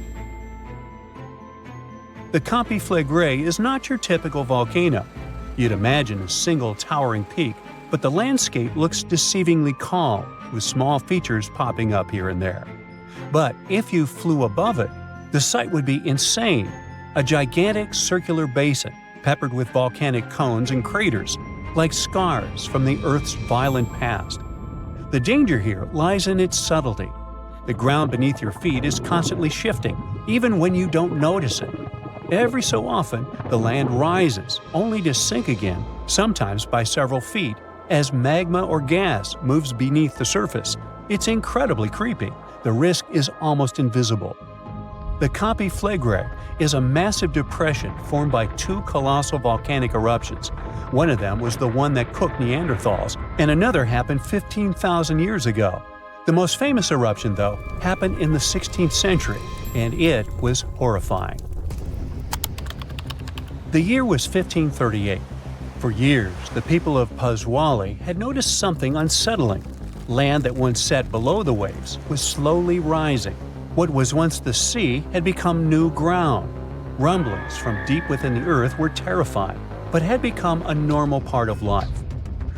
The Campi Flegrei is not your typical volcano. You'd imagine a single towering peak, but the landscape looks deceivingly calm, with small features popping up here and there. But if you flew above it, the sight would be insane. A gigantic circular basin, peppered with volcanic cones and craters, like scars from the Earth's violent past. The danger here lies in its subtlety. The ground beneath your feet is constantly shifting, even when you don't notice it. Every so often, the land rises, only to sink again, sometimes by several feet, as magma or gas moves beneath the surface. It's incredibly creepy. The risk is almost invisible. The Campi Flegrei is a massive depression formed by two colossal volcanic eruptions. One of them was the one that cooked Neanderthals, and another happened 15,000 years ago. The most famous eruption, though, happened in the 16th century, and it was horrifying. The year was 1538. For years, the people of Paswali had noticed something unsettling. Land that once sat below the waves was slowly rising. What was once the sea had become new ground. Rumblings from deep within the earth were terrifying, but had become a normal part of life.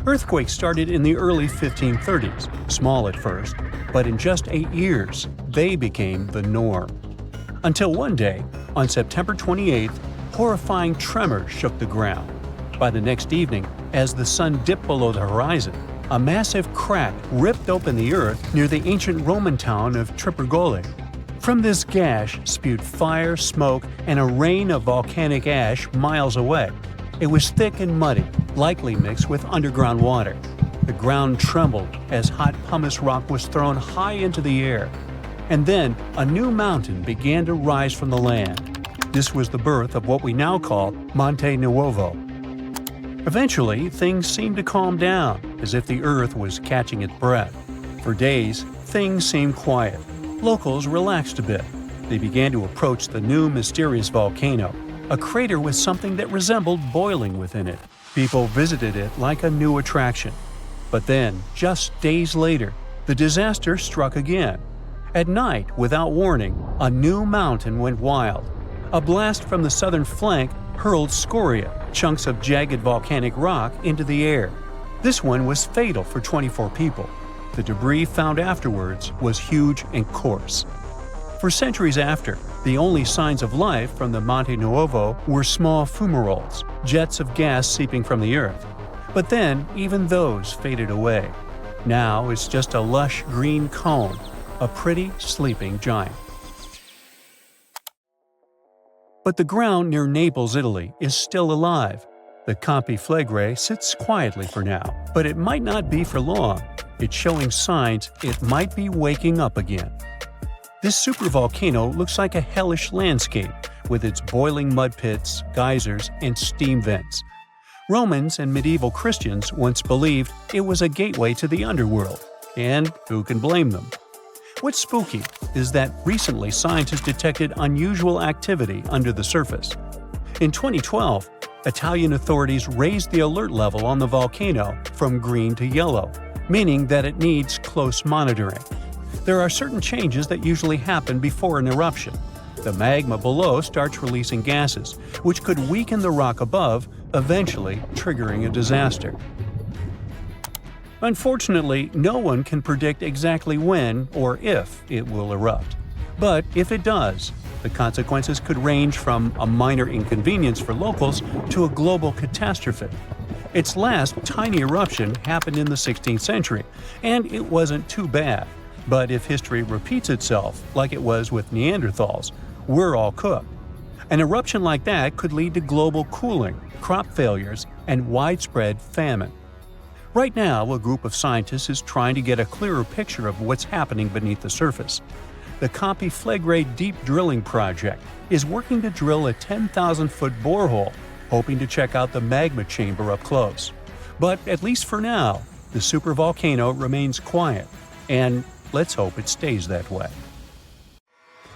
Earthquakes started in the early 1530s, small at first, but in just 8 years, they became the norm. Until one day, on September 28th, horrifying tremors shook the ground. By the next evening, as the sun dipped below the horizon, a massive crack ripped open the earth near the ancient Roman town of Supervolcano. From this gash spewed fire, smoke, and a rain of volcanic ash miles away. It was thick and muddy, likely mixed with underground water. The ground trembled as hot pumice rock was thrown high into the air. And then a new mountain began to rise from the land. This was the birth of what we now call Monte Nuovo. Eventually, things seemed to calm down, as if the earth was catching its breath. For days, things seemed quiet. Locals relaxed a bit. They began to approach the new mysterious volcano, a crater with something that resembled boiling within it. People visited it like a new attraction. But then, just days later, the disaster struck again. At night, without warning, a new mountain went wild. A blast from the southern flank hurled scoria, chunks of jagged volcanic rock, into the air. This one was fatal for 24 people. The debris found afterwards was huge and coarse. For centuries after, the only signs of life from the Monte Nuovo were small fumaroles, jets of gas seeping from the earth. But then, even those faded away. Now it's just a lush green cone, a pretty sleeping giant. But the ground near Naples, Italy, is still alive. The Campi Flegrei sits quietly for now, but it might not be for long. It's showing signs it might be waking up again. This supervolcano looks like a hellish landscape, with its boiling mud pits, geysers, and steam vents. Romans and medieval Christians once believed it was a gateway to the underworld, and who can blame them? What's spooky is that recently scientists detected unusual activity under the surface. In 2012, Italian authorities raised the alert level on the volcano from green to yellow, meaning that it needs close monitoring. There are certain changes that usually happen before an eruption. The magma below starts releasing gases, which could weaken the rock above, eventually triggering a disaster. Unfortunately, no one can predict exactly when or if it will erupt. But if it does, the consequences could range from a minor inconvenience for locals to a global catastrophe. Its last tiny eruption happened in the 16th century, and it wasn't too bad. But if history repeats itself, like it was with Neanderthals, we're all cooked. An eruption like that could lead to global cooling, crop failures, and widespread famine. Right now, a group of scientists is trying to get a clearer picture of what's happening beneath the surface. The Campi Flegrei Deep Drilling Project is working to drill a 10,000-foot borehole, hoping to check out the magma chamber up close. But at least for now, the supervolcano remains quiet, and let's hope it stays that way.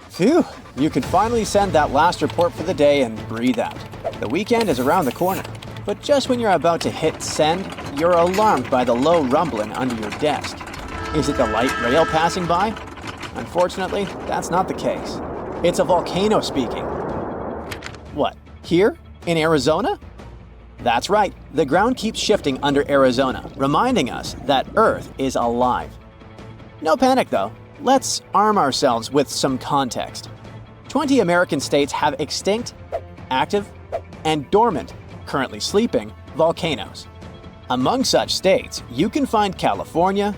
Phew, you could finally send that last report for the day and breathe out. The weekend is around the corner, but just when you're about to hit send, you're alarmed by the low rumbling under your desk. Is it the light rail passing by? Unfortunately, that's not the case. It's a volcano speaking. What, here? In Arizona? That's right, the ground keeps shifting under Arizona, reminding us that Earth is alive. No panic though, let's arm ourselves with some context. 20 American states have extinct, active, and dormant, currently sleeping, volcanoes. Among such states, you can find California,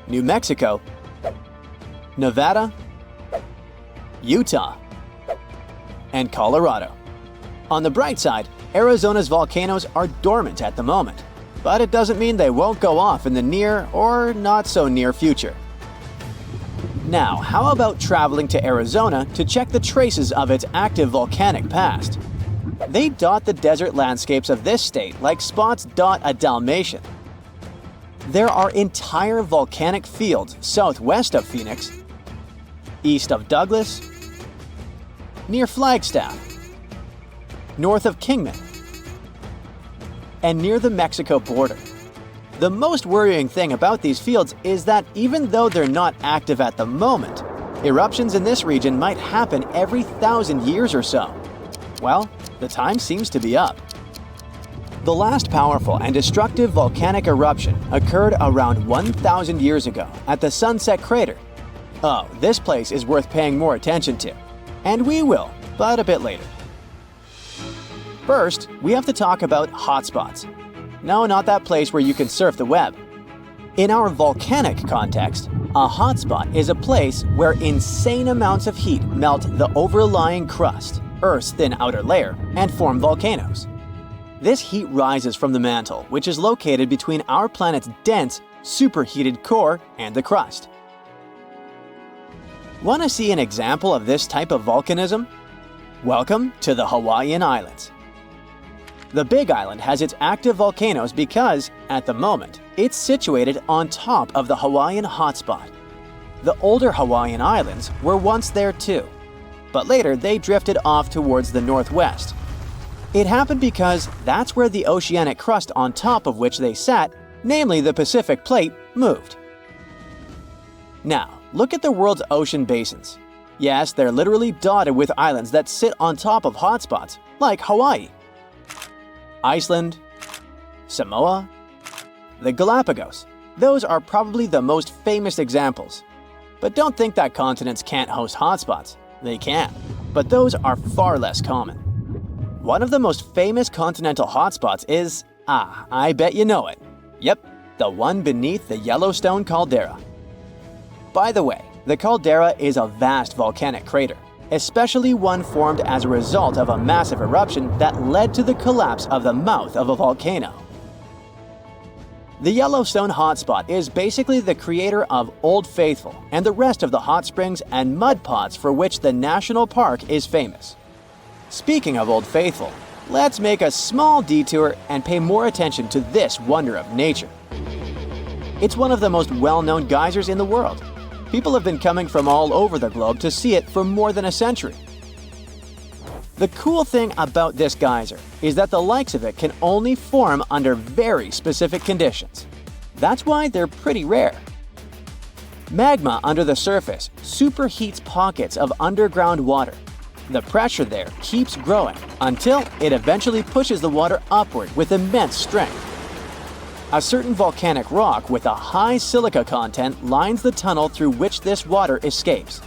New Mexico, Nevada, Utah, and Colorado. On the bright side, Arizona's volcanoes are dormant at the moment, but it doesn't mean they won't go off in the near or not so near future. Now, how about traveling to Arizona to check the traces of its active volcanic past? They dot the desert landscapes of this state like spots dot a Dalmatian. There are entire volcanic fields southwest of Phoenix, east of Douglas, near Flagstaff, north of Kingman, and near the Mexico border. The most worrying thing about these fields is that even though they're not active at the moment, eruptions in this region might happen every 1,000 years or so. Well, the time seems to be up. The last powerful and destructive volcanic eruption occurred around 1,000 years ago at the Sunset Crater. Oh, this place is worth paying more attention to. And we will, but a bit later. First, we have to talk about hotspots. No, not that place where you can surf the web. In our volcanic context, a hotspot is a place where insane amounts of heat melt the overlying crust, Earth's thin outer layer, and form volcanoes. This heat rises from the mantle, which is located between our planet's dense, superheated core and the crust. Want to see an example of this type of volcanism? Welcome to the Hawaiian Islands. The Big Island has its active volcanoes because, at the moment, it's situated on top of the Hawaiian hotspot. The older Hawaiian Islands were once there too, but later they drifted off towards the northwest. It happened because that's where the oceanic crust on top of which they sat, namely the Pacific Plate, moved. Now, look at the world's ocean basins. Yes, they're literally dotted with islands that sit on top of hotspots, like Hawaii, Iceland, Samoa, the Galapagos. Those are probably the most famous examples. But don't think that continents can't host hotspots. They can, but those are far less common. One of the most famous continental hotspots is, I bet you know it. Yep, the one beneath the Yellowstone caldera. By the way, the caldera is a vast volcanic crater, especially one formed as a result of a massive eruption that led to the collapse of the mouth of a volcano. The Yellowstone hotspot is basically the creator of Old Faithful and the rest of the hot springs and mud pots for which the national park is famous. Speaking of Old Faithful, let's make a small detour and pay more attention to this wonder of nature. It's one of the most well-known geysers in the world. People have been coming from all over the globe to see it for more than a century. The cool thing about this geyser is that the likes of it can only form under very specific conditions. That's why they're pretty rare. Magma under the surface superheats pockets of underground water. The pressure there keeps growing until it eventually pushes the water upward with immense strength. A certain volcanic rock with a high silica content lines the tunnel through which this water escapes.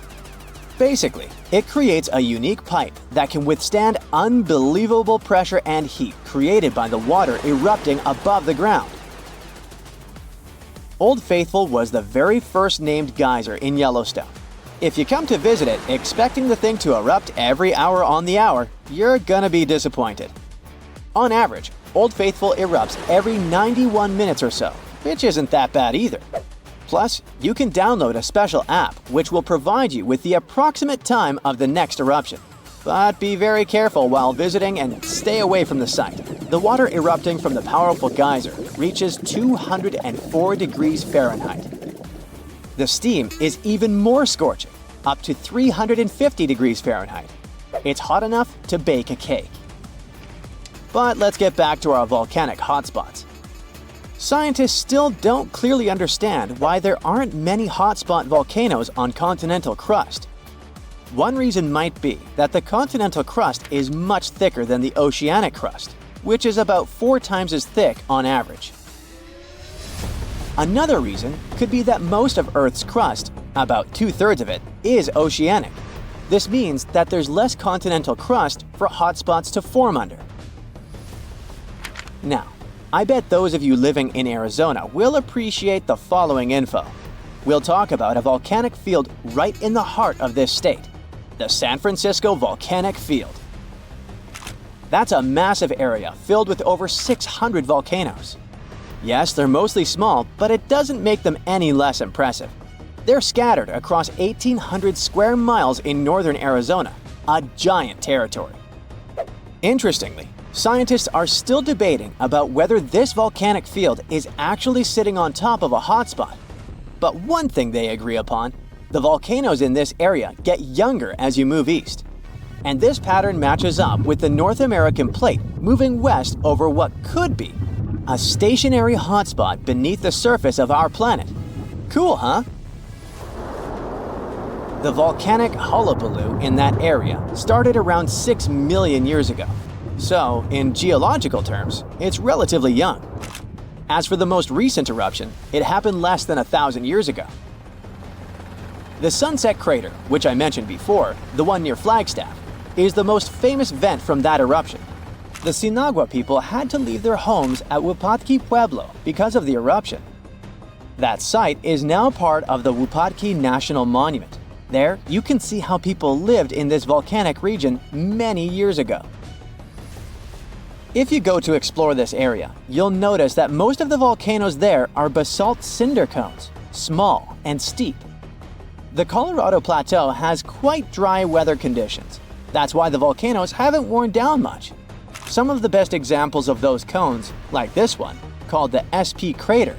Basically, it creates a unique pipe that can withstand unbelievable pressure and heat created by the water erupting above the ground. Old Faithful was the very first named geyser in Yellowstone. If you come to visit it expecting the thing to erupt every hour on the hour, you're gonna be disappointed. On average, Old Faithful erupts every 91 minutes or so, which isn't that bad either. Plus, you can download a special app which will provide you with the approximate time of the next eruption. But be very careful while visiting and stay away from the site. The water erupting from the powerful geyser reaches 204 degrees Fahrenheit. The steam is even more scorching, up to 350 degrees Fahrenheit. It's hot enough to bake a cake. But let's get back to our volcanic hotspots. Scientists still don't clearly understand why there aren't many hotspot volcanoes on continental crust. One reason might be that the continental crust is much thicker than the oceanic crust, which is about 4 times as thick on average. Another reason could be that most of Earth's crust, about 2/3 of it, is oceanic. This means that there's less continental crust for hotspots to form under. Now, I bet those of you living in Arizona will appreciate the following info. We'll talk about a volcanic field right in the heart of this state, the San Francisco Volcanic Field. That's a massive area filled with over 600 volcanoes. Yes, they're mostly small, but it doesn't make them any less impressive. They're scattered across 1,800 square miles in northern Arizona, a giant territory. Interestingly, scientists are still debating about whether this volcanic field is actually sitting on top of a hotspot. But one thing they agree upon, the volcanoes in this area get younger as you move east. And this pattern matches up with the North American plate moving west over what could be a stationary hotspot beneath the surface of our planet. Cool, huh? The volcanic hullabaloo in that area started around 6 million years ago. So, in geological terms, it's relatively young. As for the most recent eruption, it happened less than 1,000 years ago. The Sunset Crater, which I mentioned before, the one near Flagstaff, is the most famous vent from that eruption. The Sinagua people had to leave their homes at Wupatki Pueblo because of the eruption. That site is now part of the Wupatki National Monument. There, you can see how people lived in this volcanic region many years ago. If you go to explore this area, you'll notice that most of the volcanoes there are basalt cinder cones, small and steep. The Colorado Plateau has quite dry weather conditions. That's why the volcanoes haven't worn down much. Some of the best examples of those cones, like this one, called the SP crater,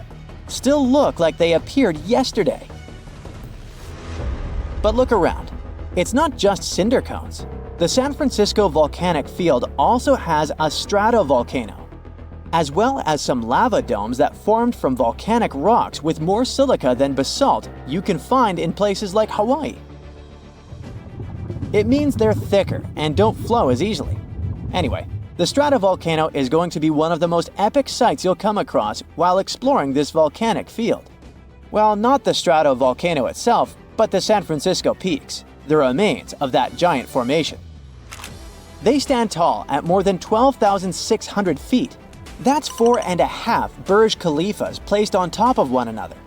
still look like they appeared yesterday. But look around. It's not just cinder cones. The San Francisco Volcanic Field also has a stratovolcano, as well as some lava domes that formed from volcanic rocks with more silica than basalt you can find in places like Hawaii. It means they're thicker and don't flow as easily. Anyway, the stratovolcano is going to be one of the most epic sights you'll come across while exploring this volcanic field. Well, not the stratovolcano itself, but the San Francisco peaks, the remains of that giant formation. They stand tall at more than 12,600 feet. That's 4.5 Burj Khalifas placed on top of one another.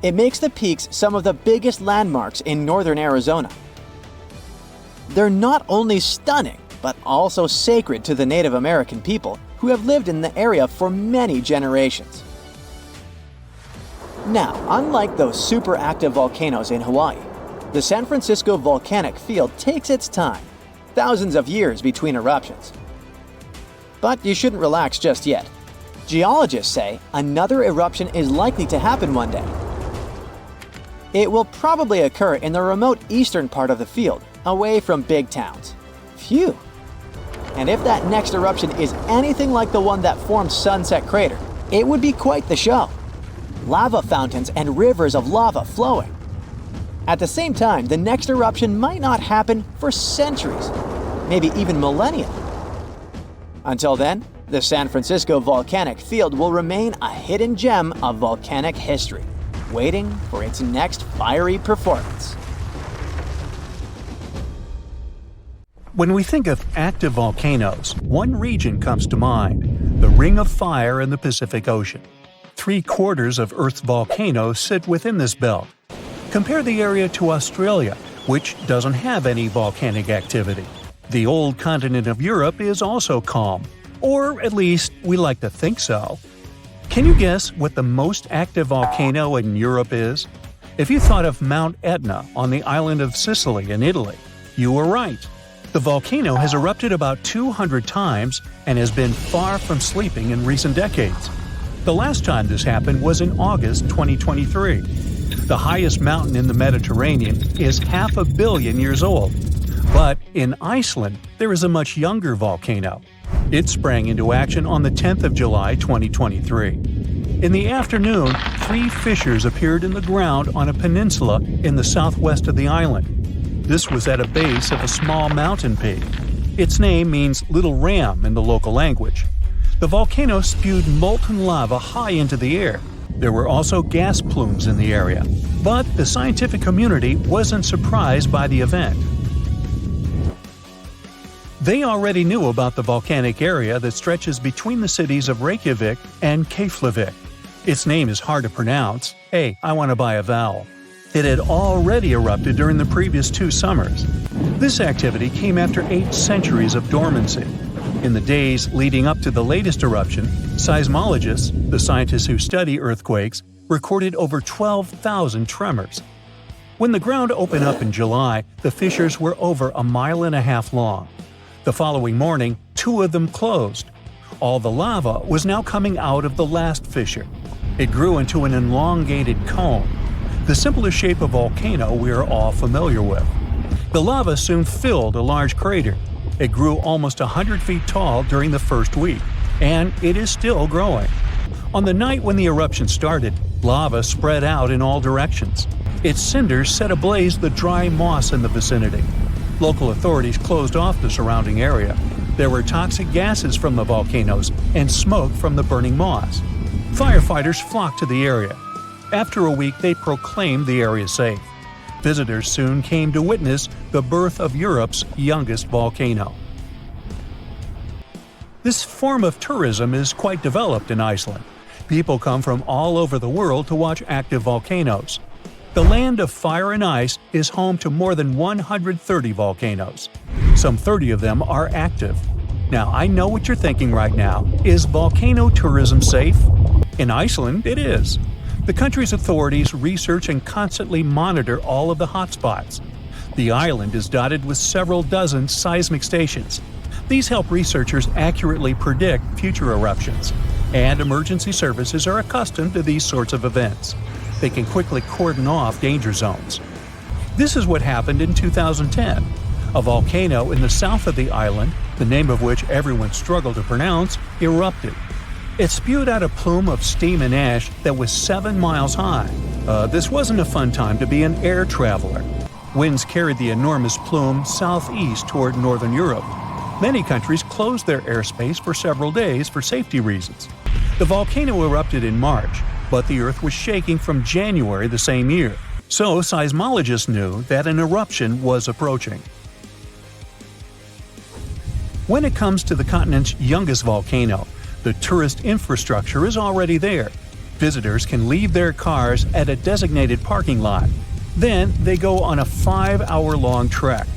It makes the peaks some of the biggest landmarks in northern Arizona. They're not only stunning, but also sacred to the Native American people who have lived in the area for many generations. Now, unlike those super active volcanoes in Hawaii, the San Francisco Volcanic Field takes its time, thousands of years between eruptions. But you shouldn't relax just yet. Geologists say another eruption is likely to happen one day. It will probably occur in the remote eastern part of the field, away from big towns. Phew! And if that next eruption is anything like the one that formed Sunset Crater, it would be quite the show. Lava fountains and rivers of lava flowing. At the same time, the next eruption might not happen for centuries, maybe even millennia. Until then, the San Francisco volcanic field will remain a hidden gem of volcanic history, waiting for its next fiery performance. When we think of active volcanoes, one region comes to mind: the Ring of Fire in the Pacific Ocean. 3/4 of Earth's volcanoes sit within this belt. Compare the area to Australia, which doesn't have any volcanic activity. The old continent of Europe is also calm, or at least we like to think so. Can you guess what the most active volcano in Europe is? If you thought of Mount Etna on the island of Sicily in Italy, you were right. The volcano has erupted about 200 times and has been far from sleeping in recent decades. The last time this happened was in August 2023. The highest mountain in the Mediterranean is 500 million years old. But in Iceland, there is a much younger volcano. It sprang into action on the 10th of July 2023. In the afternoon, 3 fissures appeared in the ground on a peninsula in the southwest of the island. This was at a base of a small mountain peak. Its name means Little Ram in the local language. The volcano spewed molten lava high into the air. There were also gas plumes in the area. But the scientific community wasn't surprised by the event. They already knew about the volcanic area that stretches between the cities of Reykjavik and Keflavik. Its name is hard to pronounce. Hey, I want to buy a vowel. It had already erupted during the previous 2 summers. This activity came after 8 centuries of dormancy. In the days leading up to the latest eruption, seismologists, the scientists who study earthquakes, recorded over 12,000 tremors. When the ground opened up in July, the fissures were over 1.5 miles long. The following morning, 2 of them closed. All the lava was now coming out of the last fissure. It grew into an elongated cone, the simplest shape of volcano we are all familiar with. The lava soon filled a large crater. It grew almost 100 feet tall during the first week, and it is still growing. On the night when the eruption started, lava spread out in all directions. Its cinders set ablaze the dry moss in the vicinity. Local authorities closed off the surrounding area. There were toxic gases from the volcanoes and smoke from the burning moss. Firefighters flocked to the area. After a week, they proclaimed the area safe. Visitors soon came to witness the birth of Europe's youngest volcano. This form of tourism is quite developed in Iceland. People come from all over the world to watch active volcanoes. The land of fire and ice is home to more than 130 volcanoes. Some 30 of them are active. Now, I know what you're thinking right now. Is volcano tourism safe? In Iceland, it is. The country's authorities research and constantly monitor all of the hotspots. The island is dotted with several dozen seismic stations. These help researchers accurately predict future eruptions, and emergency services are accustomed to these sorts of events. They can quickly cordon off danger zones. This is what happened in 2010. A volcano in the south of the island, the name of which everyone struggled to pronounce, erupted. It spewed out a plume of steam and ash that was 7 miles high. This wasn't a fun time to be an air traveler. Winds carried the enormous plume southeast toward northern Europe. Many countries closed their airspace for several days for safety reasons. The volcano erupted in March, but the Earth was shaking from January the same year, so seismologists knew that an eruption was approaching. When it comes to the continent's youngest volcano, the tourist infrastructure is already there. Visitors can leave their cars at a designated parking lot. Then they go on a 5-hour-long trek.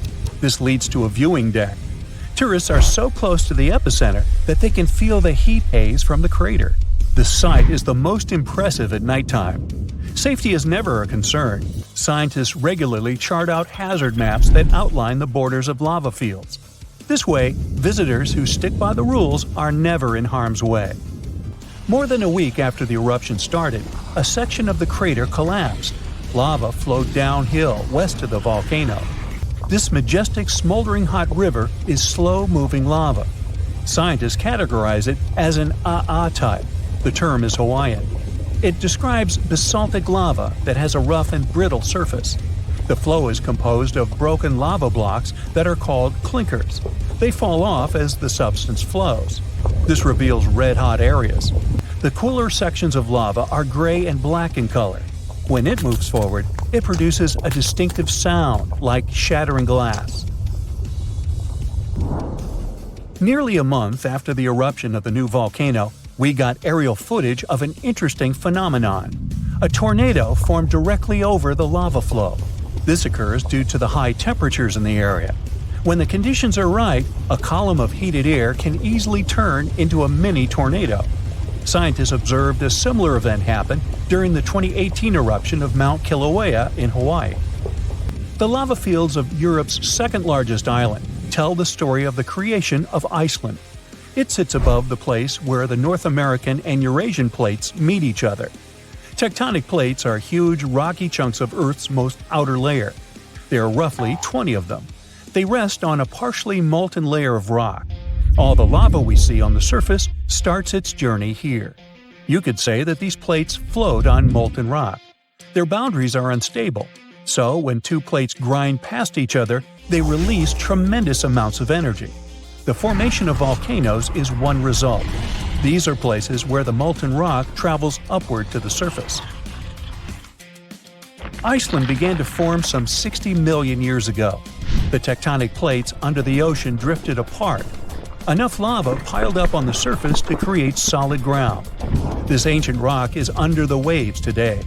This leads to a viewing deck. Tourists are so close to the epicenter that they can feel the heat haze from the crater. The sight is the most impressive at nighttime. Safety is never a concern. Scientists regularly chart out hazard maps that outline the borders of lava fields. This way, visitors who stick by the rules are never in harm's way. More than a week after the eruption started, a section of the crater collapsed. Lava flowed downhill west of the volcano. This majestic smoldering hot river is slow-moving lava. Scientists categorize it as an AA type. The term is Hawaiian. It describes basaltic lava that has a rough and brittle surface. The flow is composed of broken lava blocks that are called clinkers. They fall off as the substance flows. This reveals red-hot areas. The cooler sections of lava are gray and black in color. When it moves forward, it produces a distinctive sound like shattering glass. Nearly a month after the eruption of the new volcano, we got aerial footage of an interesting phenomenon. A tornado formed directly over the lava flow. This occurs due to the high temperatures in the area. When the conditions are right, a column of heated air can easily turn into a mini tornado. Scientists observed a similar event happen during the 2018 eruption of Mount Kilauea in Hawaii. The lava fields of Europe's second-largest island tell the story of the creation of Iceland. It sits above the place where the North American and Eurasian plates meet each other. Tectonic plates are huge, rocky chunks of Earth's most outer layer. There are roughly 20 of them. They rest on a partially molten layer of rock. All the lava we see on the surface starts its journey here. You could say that these plates float on molten rock. Their boundaries are unstable, so when two plates grind past each other, they release tremendous amounts of energy. The formation of volcanoes is one result. These are places where the molten rock travels upward to the surface. Iceland began to form some 60 million years ago. The tectonic plates under the ocean drifted apart. Enough lava piled up on the surface to create solid ground. This ancient rock is under the waves today.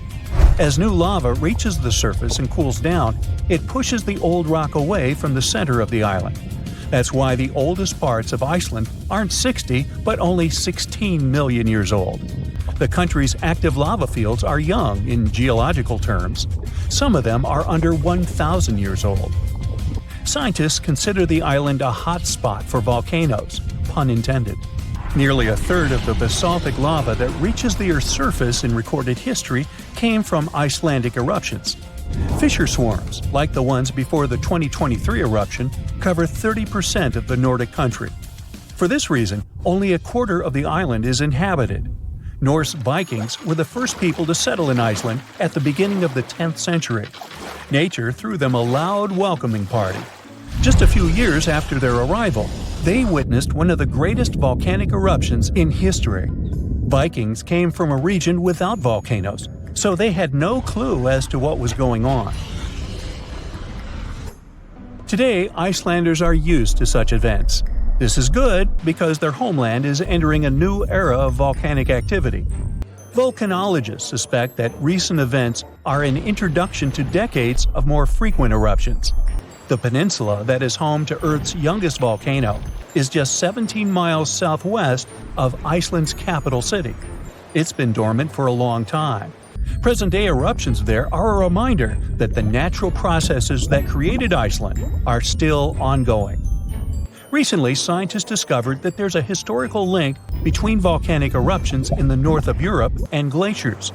As new lava reaches the surface and cools down, it pushes the old rock away from the center of the island. That's why the oldest parts of Iceland aren't 60, but only 16 million years old. The country's active lava fields are young in geological terms. Some of them are under 1,000 years old. Scientists consider the island a hotspot for volcanoes, pun intended. Nearly a third of the basaltic lava that reaches the Earth's surface in recorded history came from Icelandic eruptions. Fissure swarms, like the ones before the 2023 eruption, cover 30% of the Nordic country. For this reason, only a quarter of the island is inhabited. Norse Vikings were the first people to settle in Iceland at the beginning of the 10th century. Nature threw them a loud welcoming party. Just a few years after their arrival, they witnessed one of the greatest volcanic eruptions in history. Vikings came from a region without volcanoes, so they had no clue as to what was going on. Today, Icelanders are used to such events. This is good because their homeland is entering a new era of volcanic activity. Volcanologists suspect that recent events are an introduction to decades of more frequent eruptions. The peninsula that is home to Earth's youngest volcano is just 17 miles southwest of Iceland's capital city. It's been dormant for a long time. Present-day eruptions there are a reminder that the natural processes that created Iceland are still ongoing. Recently, scientists discovered that there's a historical link between volcanic eruptions in the north of Europe and glaciers.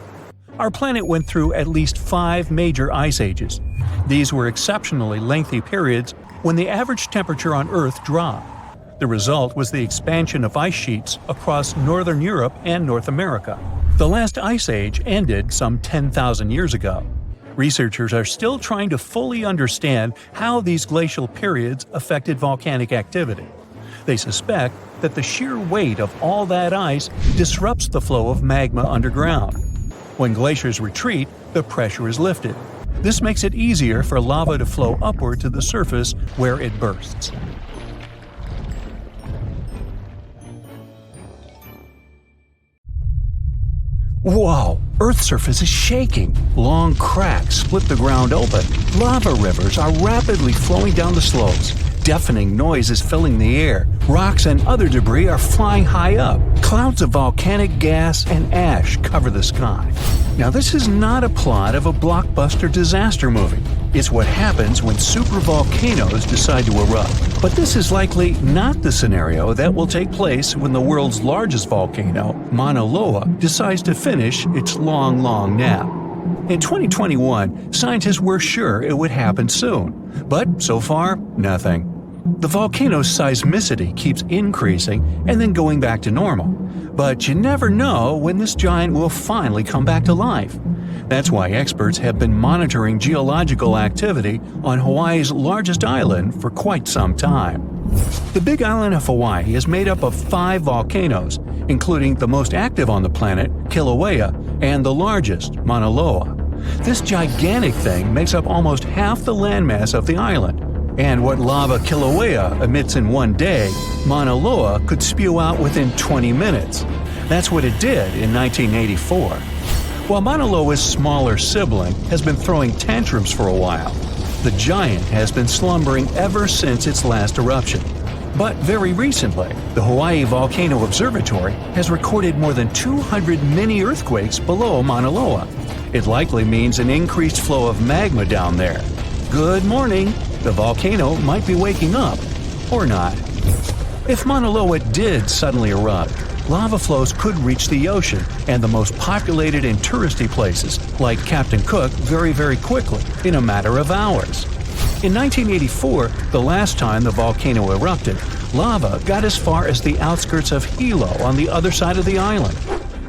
Our planet went through at least 5 major ice ages. These were exceptionally lengthy periods when the average temperature on Earth dropped. The result was the expansion of ice sheets across northern Europe and North America. The last ice age ended some 10,000 years ago. Researchers are still trying to fully understand how these glacial periods affected volcanic activity. They suspect that the sheer weight of all that ice disrupts the flow of magma underground. When glaciers retreat, the pressure is lifted. This makes it easier for lava to flow upward to the surface where it bursts. Whoa! Earth's surface is shaking. Long cracks split the ground open. Lava rivers are rapidly flowing down the slopes. Deafening noise is filling the air. Rocks and other debris are flying high up. Clouds of volcanic gas and ash cover the sky. Now, this is not a plot of a blockbuster disaster movie. It's what happens when supervolcanoes decide to erupt. But this is likely not the scenario that will take place when the world's largest volcano, Mauna Loa, decides to finish its long nap. In 2021, scientists were sure it would happen soon, but so far, nothing. The volcano's seismicity keeps increasing and then going back to normal, but you never know when this giant will finally come back to life. That's why experts have been monitoring geological activity on Hawaii's largest island for quite some time. The Big Island of Hawaii is made up of 5 volcanoes, including the most active on the planet, Kilauea, and the largest, Mauna Loa. This gigantic thing makes up almost half the landmass of the island. And what lava Kilauea emits in one day, Mauna Loa could spew out within 20 minutes. That's what it did in 1984. While Mauna Loa's smaller sibling has been throwing tantrums for a while, the giant has been slumbering ever since its last eruption. But very recently, the Hawaii Volcano Observatory has recorded more than 200 mini-earthquakes below Mauna Loa. It likely means an increased flow of magma down there. Good morning! The volcano might be waking up, or not. If Mauna Loa did suddenly erupt, lava flows could reach the ocean and the most populated and touristy places, like Captain Cook, very quickly, in a matter of hours. In 1984, the last time the volcano erupted, lava got as far as the outskirts of Hilo on the other side of the island.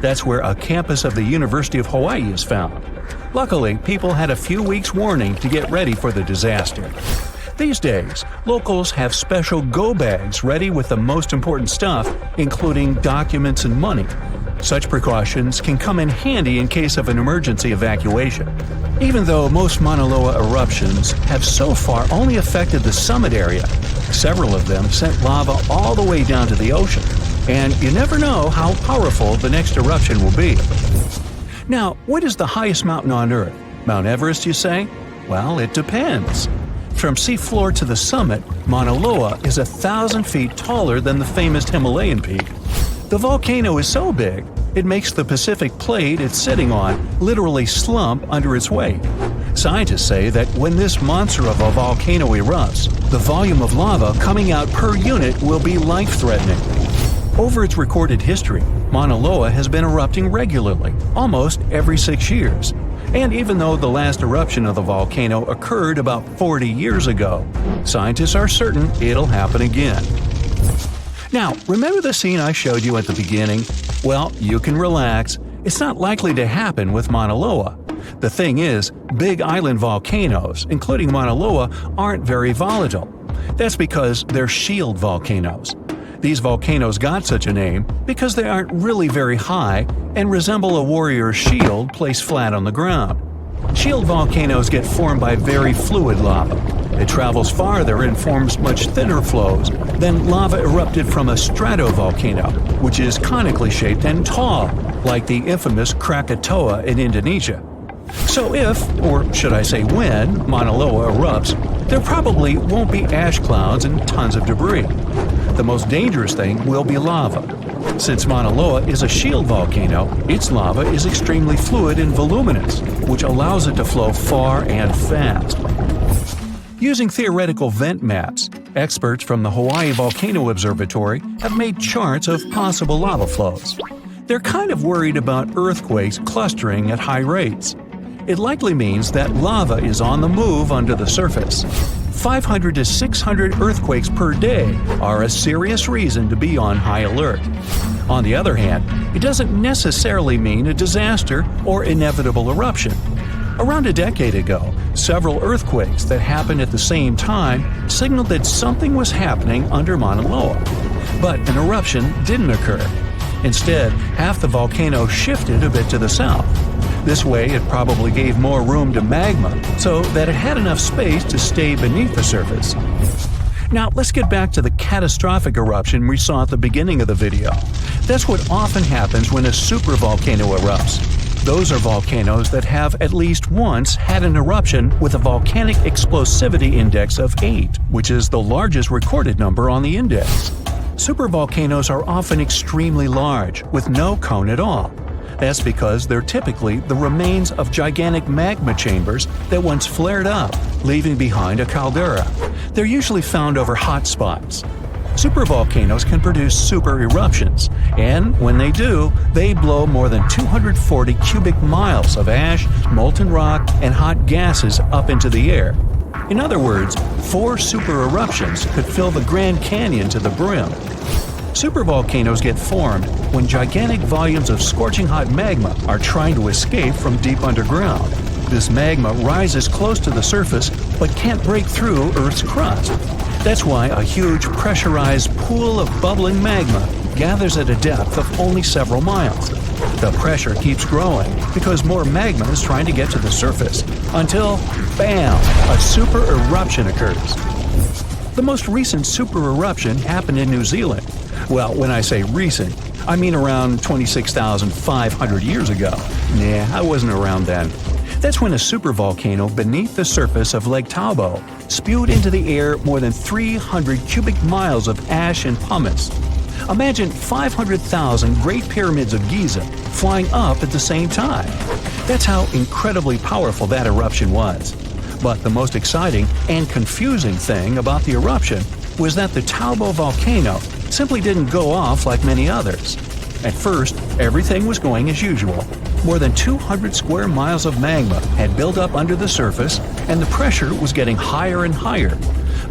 That's where a campus of the University of Hawaii is found. Luckily, people had a few weeks' warning to get ready for the disaster. These days, locals have special go bags ready with the most important stuff, including documents and money. Such precautions can come in handy in case of an emergency evacuation. Even though most Mauna Loa eruptions have so far only affected the summit area, several of them sent lava all the way down to the ocean, and you never know how powerful the next eruption will be. Now, what is the highest mountain on Earth? Mount Everest, you say? Well, it depends. From seafloor to the summit, Mauna Loa is 1,000 feet taller than the famous Himalayan peak. The volcano is so big, it makes the Pacific plate it's sitting on literally slump under its weight. Scientists say that when this monster of a volcano erupts, the volume of lava coming out per unit will be life-threatening. Over its recorded history, Mauna Loa has been erupting regularly, almost every 6 years. And even though the last eruption of the volcano occurred about 40 years ago, scientists are certain it'll happen again. Now, remember the scene I showed you at the beginning? Well, you can relax. It's not likely to happen with Mauna Loa. The thing is, big island volcanoes, including Mauna Loa, aren't very volatile. That's because they're shield volcanoes. These volcanoes got such a name because they aren't really very high and resemble a warrior's shield placed flat on the ground. Shield volcanoes get formed by very fluid lava. It travels farther and forms much thinner flows than lava erupted from a stratovolcano, which is conically shaped and tall, like the infamous Krakatoa in Indonesia. So if, or should I say when, Mauna Loa erupts, there probably won't be ash clouds and tons of debris. The most dangerous thing will be lava. Since Mauna Loa is a shield volcano, its lava is extremely fluid and voluminous, which allows it to flow far and fast. Using theoretical vent maps, experts from the Hawaii Volcano Observatory have made charts of possible lava flows. They're kind of worried about earthquakes clustering at high rates. It likely means that lava is on the move under the surface. 500 to 600 earthquakes per day are a serious reason to be on high alert. On the other hand, it doesn't necessarily mean a disaster or inevitable eruption. Around a decade ago, several earthquakes that happened at the same time signaled that something was happening under Mauna Loa. But an eruption didn't occur. Instead, half the volcano shifted a bit to the south. This way, it probably gave more room to magma so that it had enough space to stay beneath the surface. Now, let's get back to the catastrophic eruption we saw at the beginning of the video. That's what often happens when a supervolcano erupts. Those are volcanoes that have at least once had an eruption with a volcanic explosivity index of 8, which is the largest recorded number on the index. Supervolcanoes are often extremely large, with no cone at all. That's because they're typically the remains of gigantic magma chambers that once flared up, leaving behind a caldera. They're usually found over hotspots. Supervolcanoes can produce super eruptions, and when they do, they blow more than 240 cubic miles of ash, molten rock, and hot gases up into the air. In other words, 4 super eruptions could fill the Grand Canyon to the brim. Supervolcanoes get formed when gigantic volumes of scorching hot magma are trying to escape from deep underground. This magma rises close to the surface but can't break through Earth's crust. That's why a huge pressurized pool of bubbling magma gathers at a depth of only several miles. The pressure keeps growing because more magma is trying to get to the surface until, bam, a super eruption occurs. The most recent super eruption happened in New Zealand. Well, when I say recent, I mean around 26,500 years ago. Nah, I wasn't around then. That's when a supervolcano beneath the surface of Lake Tahoe spewed into the air more than 300 cubic miles of ash and pumice. Imagine 500,000 Great Pyramids of Giza flying up at the same time. That's how incredibly powerful that eruption was. But the most exciting and confusing thing about the eruption was that the Tahoe volcano simply didn't go off like many others. At first, everything was going as usual. More than 200 square miles of magma had built up under the surface, and the pressure was getting higher and higher.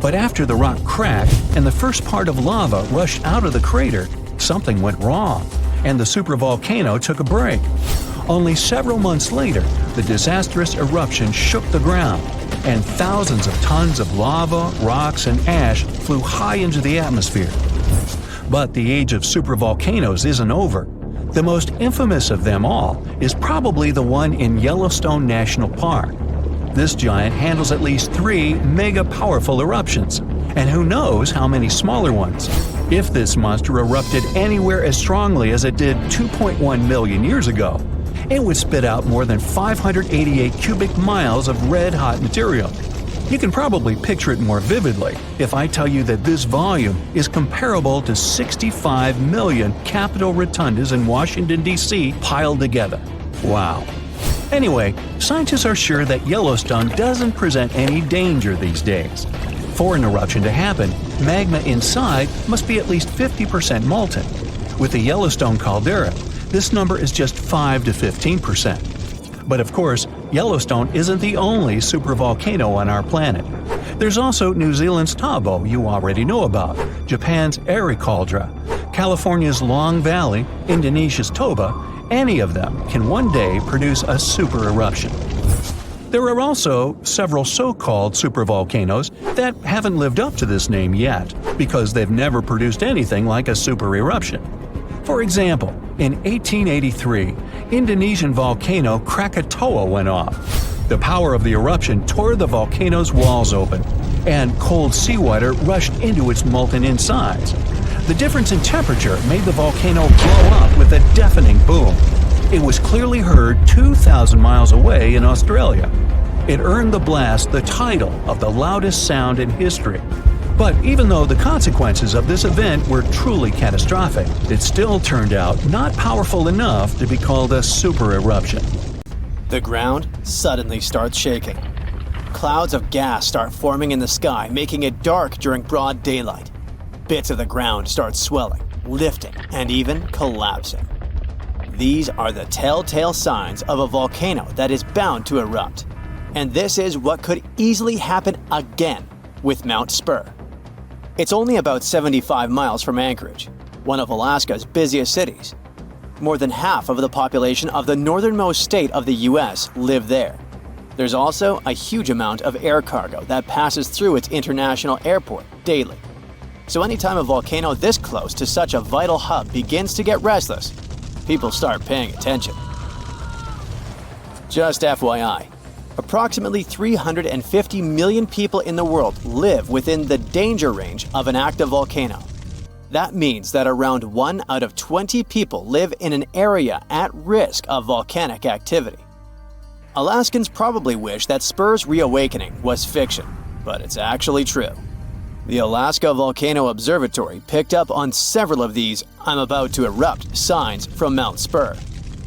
But after the rock cracked and the first part of lava rushed out of the crater, something went wrong, and the supervolcano took a break. Only several months later, the disastrous eruption shook the ground, and thousands of tons of lava, rocks, and ash flew high into the atmosphere. But the age of supervolcanoes isn't over. The most infamous of them all is probably the one in Yellowstone National Park. This giant handles at least 3 mega-powerful eruptions, and who knows how many smaller ones. If this monster erupted anywhere as strongly as it did 2.1 million years ago, it would spit out more than 588 cubic miles of red-hot material. You can probably picture it more vividly if I tell you that this volume is comparable to 65 million Capitol rotundas in Washington, D.C. piled together. Wow. Anyway, scientists are sure that Yellowstone doesn't present any danger these days. For an eruption to happen, magma inside must be at least 50% molten. With the Yellowstone caldera, this number is just 5 to 15%. But of course, Yellowstone isn't the only supervolcano on our planet. There's also New Zealand's Tahoe you already know about, Japan's Eri Caldera, California's Long Valley, Indonesia's Toba. Any of them can one day produce a super eruption. There are also several so-called supervolcanoes that haven't lived up to this name yet because they've never produced anything like a super eruption. For example, in 1883, Indonesian volcano Krakatoa went off. The power of the eruption tore the volcano's walls open, and cold seawater rushed into its molten insides. The difference in temperature made the volcano blow up with a deafening boom. It was clearly heard 2,000 miles away in Australia. It earned the blast the title of the loudest sound in history. But even though the consequences of this event were truly catastrophic, it still turned out not powerful enough to be called a super eruption. The ground suddenly starts shaking. Clouds of gas start forming in the sky, making it dark during broad daylight. Bits of the ground start swelling, lifting, and even collapsing. These are the telltale signs of a volcano that is bound to erupt. And this is what could easily happen again with Mount Spur. It's only about 75 miles from Anchorage, one of Alaska's busiest cities. More than half of the population of the northernmost state of the US live there. There's also a huge amount of air cargo that passes through its international airport daily. So anytime a volcano this close to such a vital hub begins to get restless, people start paying attention. Just FYI, approximately 350 million people in the world live within the danger range of an active volcano. That means that around 1 out of 20 people live in an area at risk of volcanic activity. Alaskans probably wish that Spur's reawakening was fiction, but it's actually true. The Alaska Volcano Observatory picked up on several of these "I'm about to erupt" signs from Mount Spur.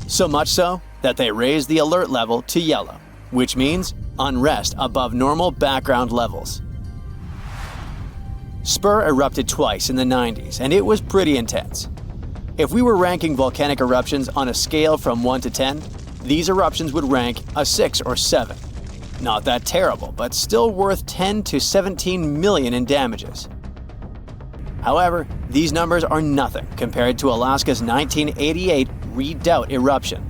So much so that they raised the alert level to yellow, which means unrest above normal background levels. Spur erupted twice in the 90s, and it was pretty intense. If we were ranking volcanic eruptions on a scale from 1 to 10, these eruptions would rank a 6 or 7. Not that terrible, but still worth 10 to 17 million in damages. However, these numbers are nothing compared to Alaska's 1988 Redoubt eruption,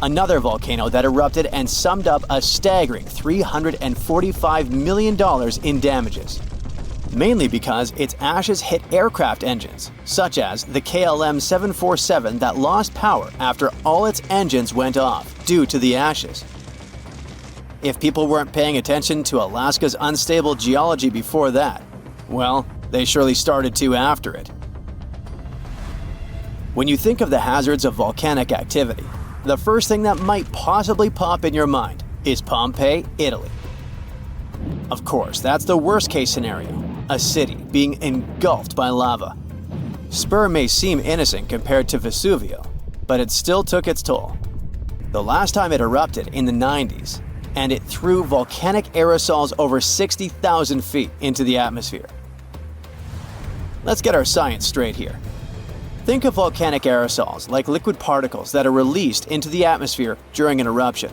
another volcano that erupted and summed up a staggering $345 million in damages, mainly because its ashes hit aircraft engines, such as the KLM 747 that lost power after all its engines went off due to the ashes. If people weren't paying attention to Alaska's unstable geology before that, well, they surely started to after it. When you think of the hazards of volcanic activity, the first thing that might possibly pop in your mind is Pompeii, Italy. Of course, that's the worst-case scenario, a city being engulfed by lava. Spur may seem innocent compared to Vesuvio, but it still took its toll. The last time it erupted in the 90s, and it threw volcanic aerosols over 60,000 feet into the atmosphere. Let's get our science straight here. Think of volcanic aerosols like liquid particles that are released into the atmosphere during an eruption.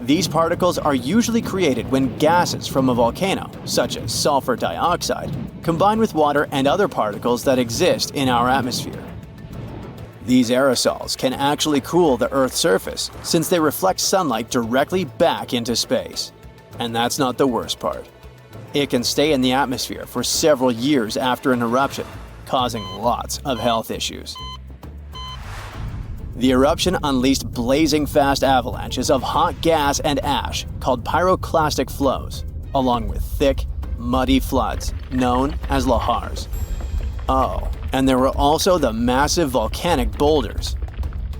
These particles are usually created when gases from a volcano, such as sulfur dioxide, combine with water and other particles that exist in our atmosphere. These aerosols can actually cool the Earth's surface since they reflect sunlight directly back into space. And that's not the worst part. It can stay in the atmosphere for several years after an eruption, causing lots of health issues. The eruption unleashed blazing fast avalanches of hot gas and ash called pyroclastic flows, along with thick, muddy floods known as lahars. Oh, and there were also the massive volcanic boulders.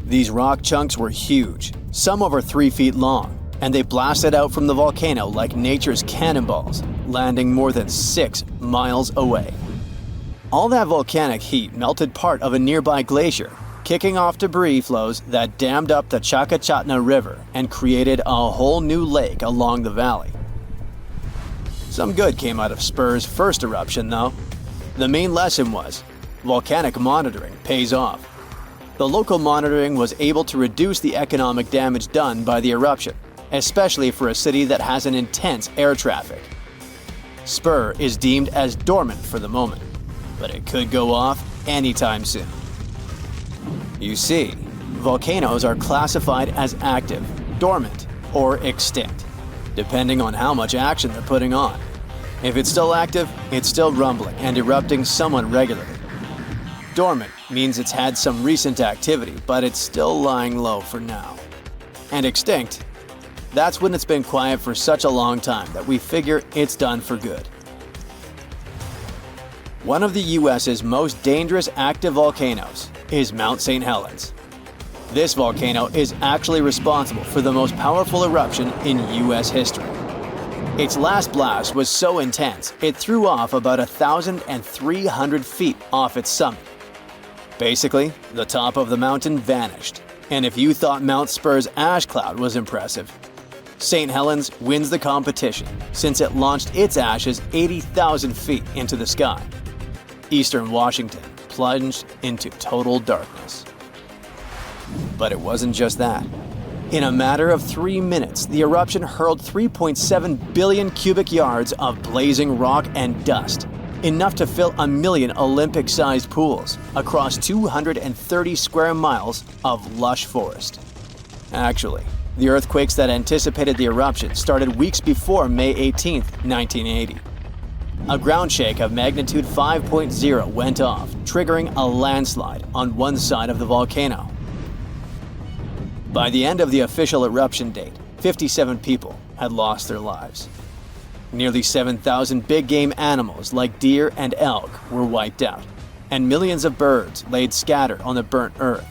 These rock chunks were huge, some over 3 feet long, and they blasted out from the volcano like nature's cannonballs, landing more than 6 miles away. All that volcanic heat melted part of a nearby glacier, kicking off debris flows that dammed up the Chakachatna River and created a whole new lake along the valley. Some good came out of Spur's first eruption, though. The main lesson was, volcanic monitoring pays off. The local monitoring was able to reduce the economic damage done by the eruption, especially for a city that has an intense air traffic. Spur is deemed as dormant for the moment, but it could go off anytime soon. You see, volcanoes are classified as active, dormant, or extinct, depending on how much action they're putting on. If it's still active, it's still rumbling and erupting somewhat regularly. Dormant means it's had some recent activity, but it's still lying low for now. And extinct, that's when it's been quiet for such a long time that we figure it's done for good. One of the US's most dangerous active volcanoes is Mount St. Helens. This volcano is actually responsible for the most powerful eruption in US history. Its last blast was so intense, it threw off about 1,300 feet off its summit. Basically, the top of the mountain vanished, and if you thought Mount Spur's ash cloud was impressive, St. Helens wins the competition since it launched its ashes 80,000 feet into the sky. Eastern Washington plunged into total darkness. But it wasn't just that. In a matter of 3 minutes, the eruption hurled 3.7 billion cubic yards of blazing rock and dust, enough to fill 1 million Olympic-sized pools across 230 square miles of lush forest. Actually, the earthquakes that anticipated the eruption started weeks before May 18, 1980. A ground shake of magnitude 5.0 went off, triggering a landslide on one side of the volcano. By the end of the official eruption date, 57 people had lost their lives. Nearly 7,000 big game animals like deer and elk were wiped out, and millions of birds laid scattered on the burnt earth.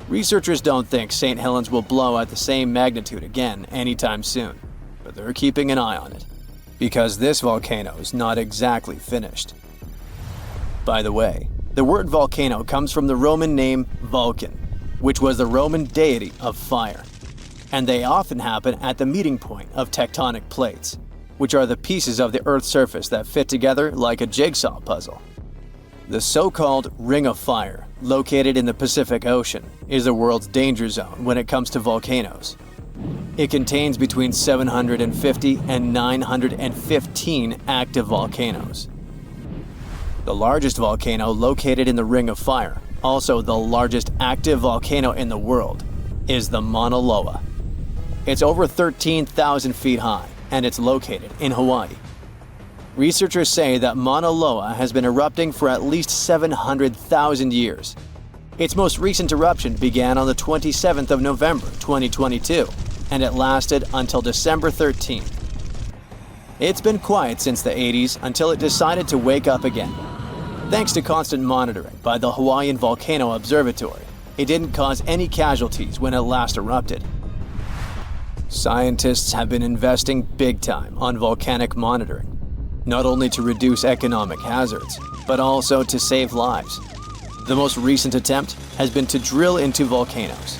Researchers don't think St. Helens will blow at the same magnitude again anytime soon, but they're keeping an eye on it, because this volcano is not exactly finished. By the way, the word volcano comes from the Roman name Vulcan, which was the Roman deity of fire, and they often happen at the meeting point of tectonic plates. which are the pieces of the Earth's surface that fit together like a jigsaw puzzle. The so-called Ring of Fire, located in the Pacific Ocean, is the world's danger zone when it comes to volcanoes. It contains between 750 and 915 active volcanoes. The largest volcano located in the Ring of Fire, also the largest active volcano in the world, is the Mauna Loa. It's over 13,000 feet high, and it's located in Hawaii. Researchers say that Mauna Loa has been erupting for at least 700,000 years. Its most recent eruption began on the 27th of November 2022, and it lasted until December 13th. It's been quiet since the 80s until it decided to wake up again. Thanks to constant monitoring by the Hawaiian Volcano Observatory, it didn't cause any casualties when it last erupted. Scientists have been investing big time on volcanic monitoring, not only to reduce economic hazards, but also to save lives. The most recent attempt has been to drill into volcanoes.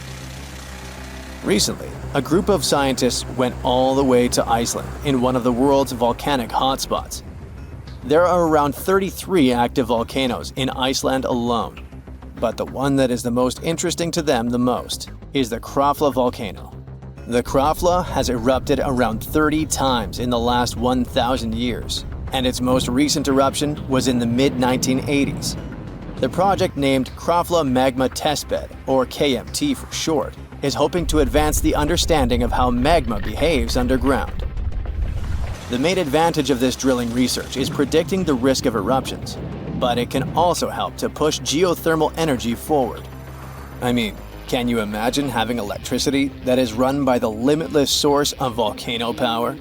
Recently, a group of scientists went all the way to Iceland in one of the world's volcanic hotspots. There are around 33 active volcanoes in Iceland alone, but the one that is the most interesting to them the most is the Krafla volcano. The Krafla has erupted around 30 times in the last 1,000 years, and its most recent eruption was in the mid-1980s. The project named Krafla Magma Testbed, or KMT for short, is hoping to advance the understanding of how magma behaves underground. The main advantage of this drilling research is predicting the risk of eruptions, but it can also help to push geothermal energy forward. I mean, can you imagine having electricity that is run by the limitless source of volcano power?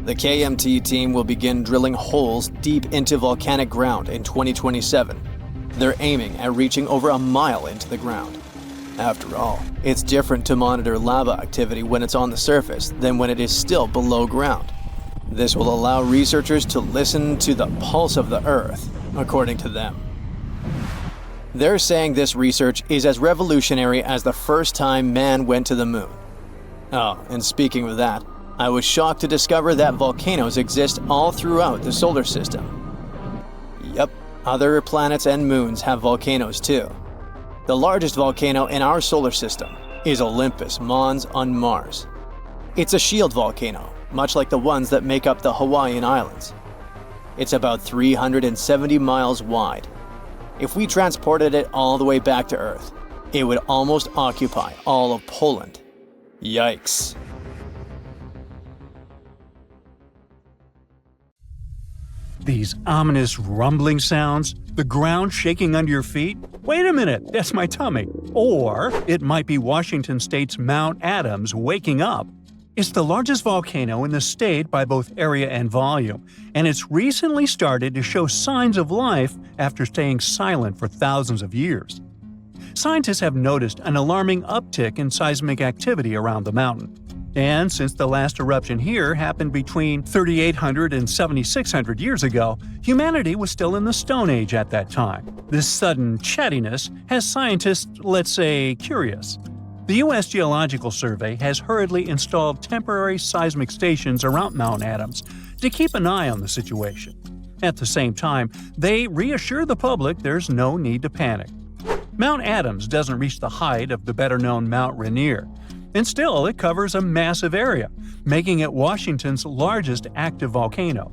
The KMT team will begin drilling holes deep into volcanic ground in 2027. They're aiming at reaching over a mile into the ground. After all, it's different to monitor lava activity when it's on the surface than when it is still below ground. This will allow researchers to listen to the pulse of the Earth, according to them. They're saying this research is as revolutionary as the first time man went to the moon. Oh, and speaking of that, I was shocked to discover that volcanoes exist all throughout the solar system. Yep, other planets and moons have volcanoes too. The largest volcano in our solar system is Olympus Mons on Mars. It's a shield volcano, much like the ones that make up the Hawaiian Islands. It's about 370 miles wide. If we transported it all the way back to Earth, it would almost occupy all of Poland. Yikes. These ominous rumbling sounds, the ground shaking under your feet. Wait a minute, that's my tummy. Or it might be Washington State's Mount Adams waking up. It's the largest volcano in the state by both area and volume, and it's recently started to show signs of life after staying silent for thousands of years. Scientists have noticed an alarming uptick in seismic activity around the mountain. And since the last eruption here happened between 3,800 and 7,600 years ago, humanity was still in the Stone Age at that time. This sudden chattiness has scientists, let's say, curious. The U.S. Geological Survey has hurriedly installed temporary seismic stations around Mount Adams to keep an eye on the situation. At the same time, they reassure the public there's no need to panic. Mount Adams doesn't reach the height of the better-known Mount Rainier, and still it covers a massive area, making it Washington's largest active volcano.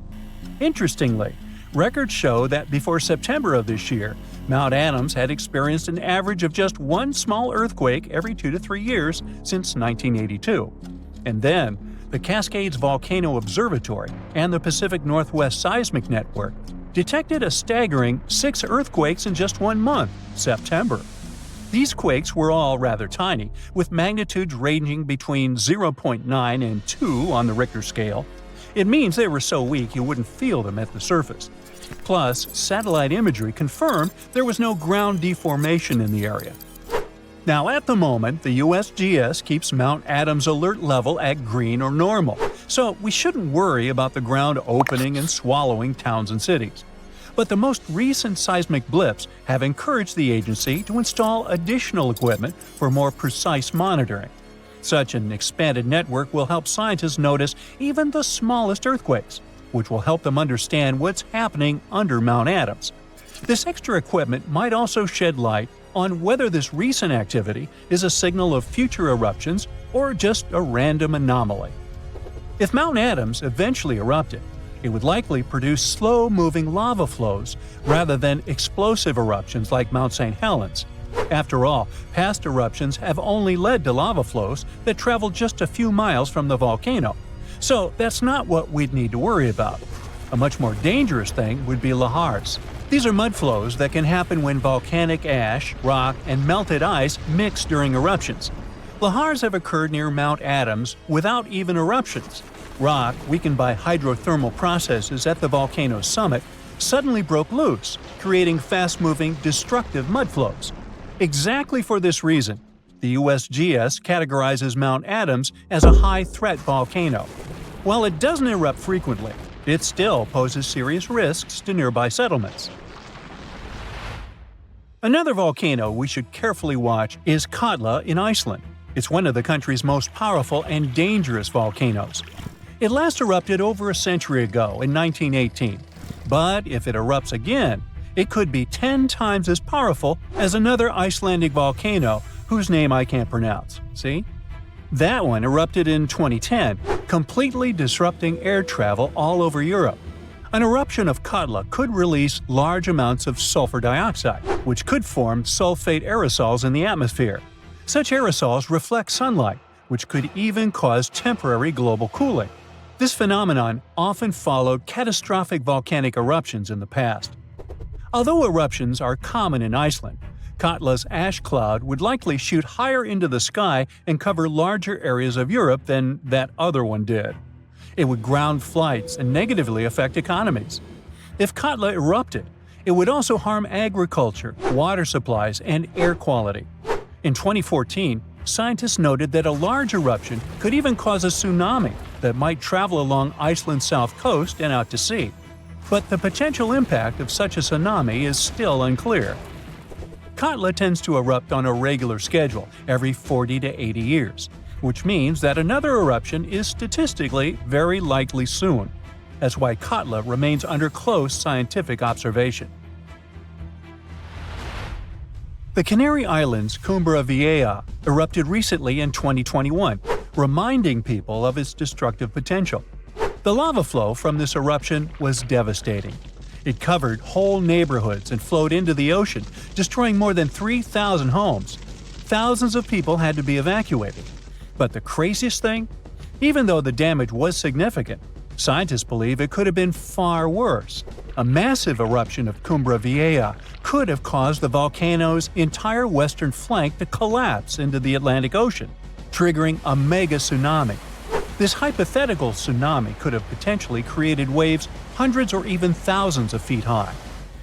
Interestingly, records show that before September of this year, Mount Adams had experienced an average of just one small earthquake every 2 to 3 years since 1982. And then, the Cascades Volcano Observatory and the Pacific Northwest Seismic Network detected a staggering 6 earthquakes in just 1 month, September. These quakes were all rather tiny, with magnitudes ranging between 0.9 and 2 on the Richter scale. It means they were so weak you wouldn't feel them at the surface. Plus, satellite imagery confirmed there was no ground deformation in the area. Now, at the moment, the USGS keeps Mount Adams alert level at green or normal, so we shouldn't worry about the ground opening and swallowing towns and cities. But the most recent seismic blips have encouraged the agency to install additional equipment for more precise monitoring. Such an expanded network will help scientists notice even the smallest earthquakes, which will help them understand what's happening under Mount Adams. This extra equipment might also shed light on whether this recent activity is a signal of future eruptions or just a random anomaly. If Mount Adams eventually erupted, it would likely produce slow-moving lava flows rather than explosive eruptions like Mount St. Helens. After all, past eruptions have only led to lava flows that travel just a few miles from the volcano, so that's not what we'd need to worry about. A much more dangerous thing would be lahars. These are mud flows that can happen when volcanic ash, rock, and melted ice mix during eruptions. Lahars have occurred near Mount Adams without even eruptions. Rock, weakened by hydrothermal processes at the volcano's summit, suddenly broke loose, creating fast-moving, destructive mud flows. Exactly for this reason, the USGS categorizes Mount Adams as a high-threat volcano. While it doesn't erupt frequently, it still poses serious risks to nearby settlements. Another volcano we should carefully watch is Katla in Iceland. It's one of the country's most powerful and dangerous volcanoes. It last erupted over a century ago in 1918, but if it erupts again, it could be 10 times as powerful as another Icelandic volcano whose name I can't pronounce. See? That one erupted in 2010, completely disrupting air travel all over Europe. An eruption of Katla could release large amounts of sulfur dioxide, which could form sulfate aerosols in the atmosphere. Such aerosols reflect sunlight, which could even cause temporary global cooling. This phenomenon often followed catastrophic volcanic eruptions in the past. Although eruptions are common in Iceland, Katla's ash cloud would likely shoot higher into the sky and cover larger areas of Europe than that other one did. It would ground flights and negatively affect economies. If Katla erupted, it would also harm agriculture, water supplies, and air quality. In 2014, scientists noted that a large eruption could even cause a tsunami that might travel along Iceland's south coast and out to sea. But the potential impact of such a tsunami is still unclear. Katla tends to erupt on a regular schedule every 40 to 80 years, which means that another eruption is statistically very likely soon. That's why Katla remains under close scientific observation. The Canary Islands' Cumbra Vieja erupted recently in 2021, reminding people of its destructive potential. The lava flow from this eruption was devastating. It covered whole neighborhoods and flowed into the ocean, destroying more than 3,000 homes. Thousands of people had to be evacuated. But the craziest thing? Even though the damage was significant, scientists believe it could have been far worse. A massive eruption of Cumbra Vieja could have caused the volcano's entire western flank to collapse into the Atlantic Ocean, triggering a mega tsunami. This hypothetical tsunami could have potentially created waves hundreds or even thousands of feet high.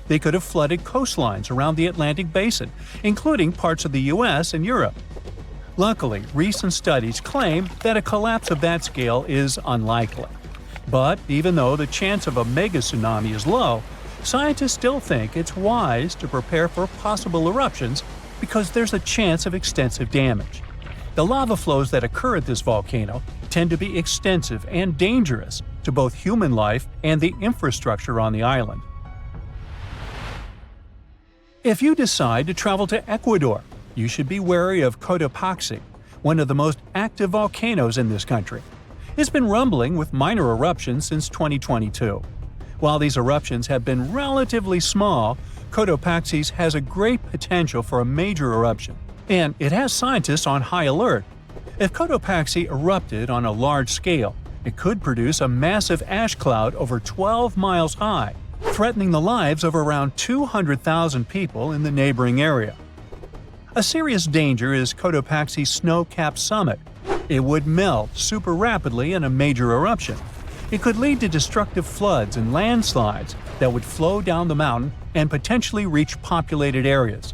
They could have flooded coastlines around the Atlantic Basin, including parts of the US and Europe. Luckily, recent studies claim that a collapse of that scale is unlikely. But even though the chance of a mega tsunami is low, scientists still think it's wise to prepare for possible eruptions because there's a chance of extensive damage. The lava flows that occur at this volcano tend to be extensive and dangerous to both human life and the infrastructure on the island. If you decide to travel to Ecuador, you should be wary of Cotopaxi, one of the most active volcanoes in this country. It's been rumbling with minor eruptions since 2022. While these eruptions have been relatively small, Cotopaxi has a great potential for a major eruption, and it has scientists on high alert. If Cotopaxi erupted on a large scale, it could produce a massive ash cloud over 12 miles high, threatening the lives of around 200,000 people in the neighboring area. A serious danger is Cotopaxi's snow-capped summit. It would melt super rapidly in a major eruption. It could lead to destructive floods and landslides that would flow down the mountain and potentially reach populated areas.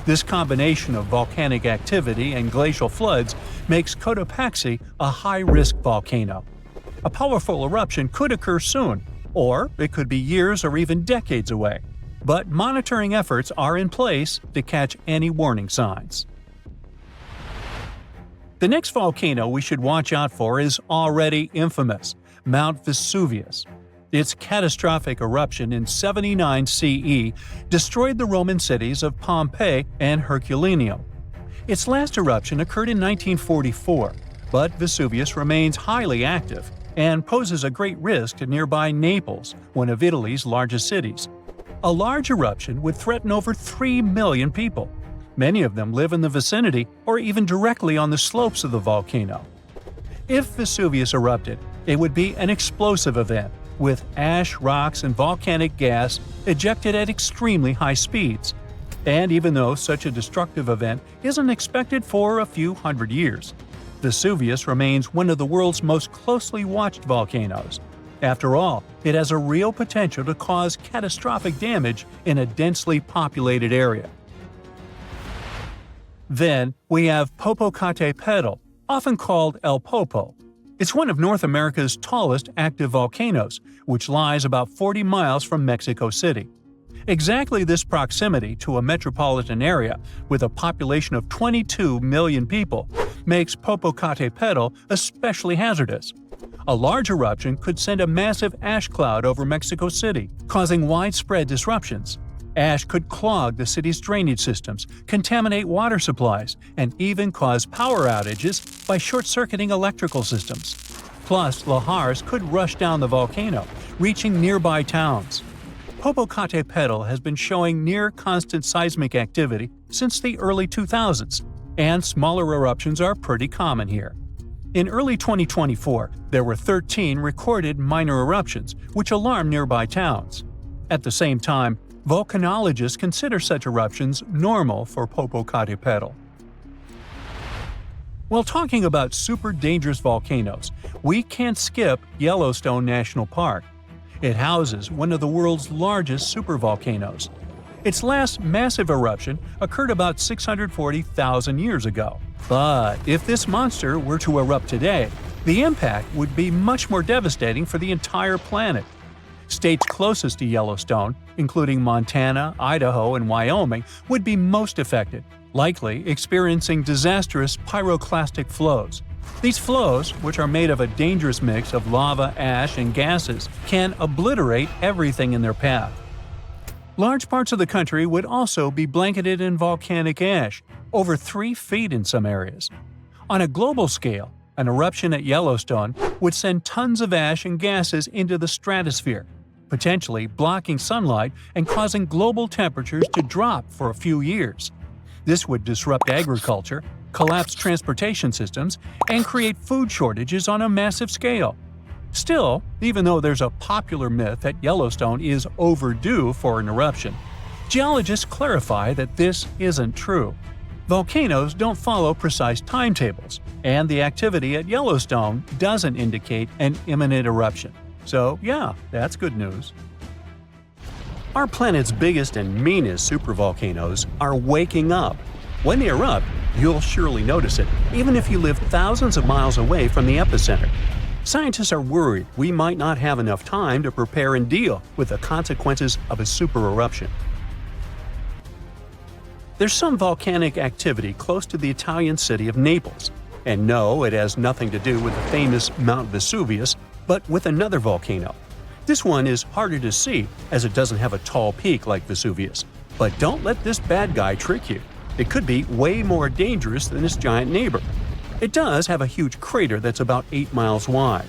This combination of volcanic activity and glacial floods makes Cotopaxi a high-risk volcano. A powerful eruption could occur soon, or it could be years or even decades away. But monitoring efforts are in place to catch any warning signs. The next volcano we should watch out for is already infamous, Mount Vesuvius. Its catastrophic eruption in 79 CE destroyed the Roman cities of Pompeii and Herculaneum. Its last eruption occurred in 1944, but Vesuvius remains highly active and poses a great risk to nearby Naples, one of Italy's largest cities. A large eruption would threaten over 3 million people. Many of them live in the vicinity or even directly on the slopes of the volcano. If Vesuvius erupted, it would be an explosive event, with ash, rocks, and volcanic gas ejected at extremely high speeds. And even though such a destructive event isn't expected for a few hundred years, Vesuvius remains one of the world's most closely watched volcanoes. After all, it has a real potential to cause catastrophic damage in a densely populated area. Then, we have Popocatépetl, often called El Popo. It's one of North America's tallest active volcanoes, which lies about 40 miles from Mexico City. Exactly this proximity to a metropolitan area with a population of 22 million people makes Popocatépetl especially hazardous. A large eruption could send a massive ash cloud over Mexico City, causing widespread disruptions. Ash could clog the city's drainage systems, contaminate water supplies, and even cause power outages by short-circuiting electrical systems. Plus, lahars could rush down the volcano, reaching nearby towns. Popocatépetl has been showing near-constant seismic activity since the early 2000s, and smaller eruptions are pretty common here. In early 2024, there were 13 recorded minor eruptions, which alarmed nearby towns. At the same time, volcanologists consider such eruptions normal for Popocatépetl. While talking about super dangerous volcanoes, we can't skip Yellowstone National Park. It houses one of the world's largest supervolcanoes. Its last massive eruption occurred about 640,000 years ago. But if this monster were to erupt today, the impact would be much more devastating for the entire planet. States closest to Yellowstone, including Montana, Idaho, and Wyoming, would be most affected, likely experiencing disastrous pyroclastic flows. These flows, which are made of a dangerous mix of lava, ash, and gases, can obliterate everything in their path. Large parts of the country would also be blanketed in volcanic ash, over 3 feet in some areas. On a global scale, an eruption at Yellowstone would send tons of ash and gases into the stratosphere, potentially blocking sunlight and causing global temperatures to drop for a few years. This would disrupt agriculture, collapse transportation systems, and create food shortages on a massive scale. Still, even though there's a popular myth that Yellowstone is overdue for an eruption, geologists clarify that this isn't true. Volcanoes don't follow precise timetables, and the activity at Yellowstone doesn't indicate an imminent eruption. So yeah, that's good news. Our planet's biggest and meanest supervolcanoes are waking up. When they erupt, you'll surely notice it, even if you live thousands of miles away from the epicenter. Scientists are worried we might not have enough time to prepare and deal with the consequences of a super eruption. There's some volcanic activity close to the Italian city of Naples. And no, it has nothing to do with the famous Mount Vesuvius, but with another volcano. This one is harder to see as it doesn't have a tall peak like Vesuvius. But don't let this bad guy trick you. It could be way more dangerous than its giant neighbor. It does have a huge crater that's about 8 miles wide.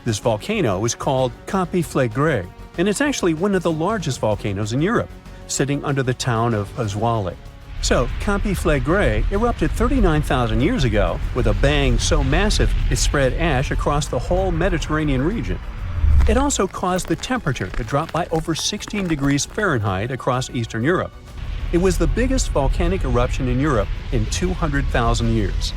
This volcano is called Campi Flegrei, and it's actually one of the largest volcanoes in Europe, sitting under the town of Pasquale. So, Campi Flegrei erupted 39,000 years ago with a bang so massive it spread ash across the whole Mediterranean region. It also caused the temperature to drop by over 16 degrees Fahrenheit across Eastern Europe. It was the biggest volcanic eruption in Europe in 200,000 years.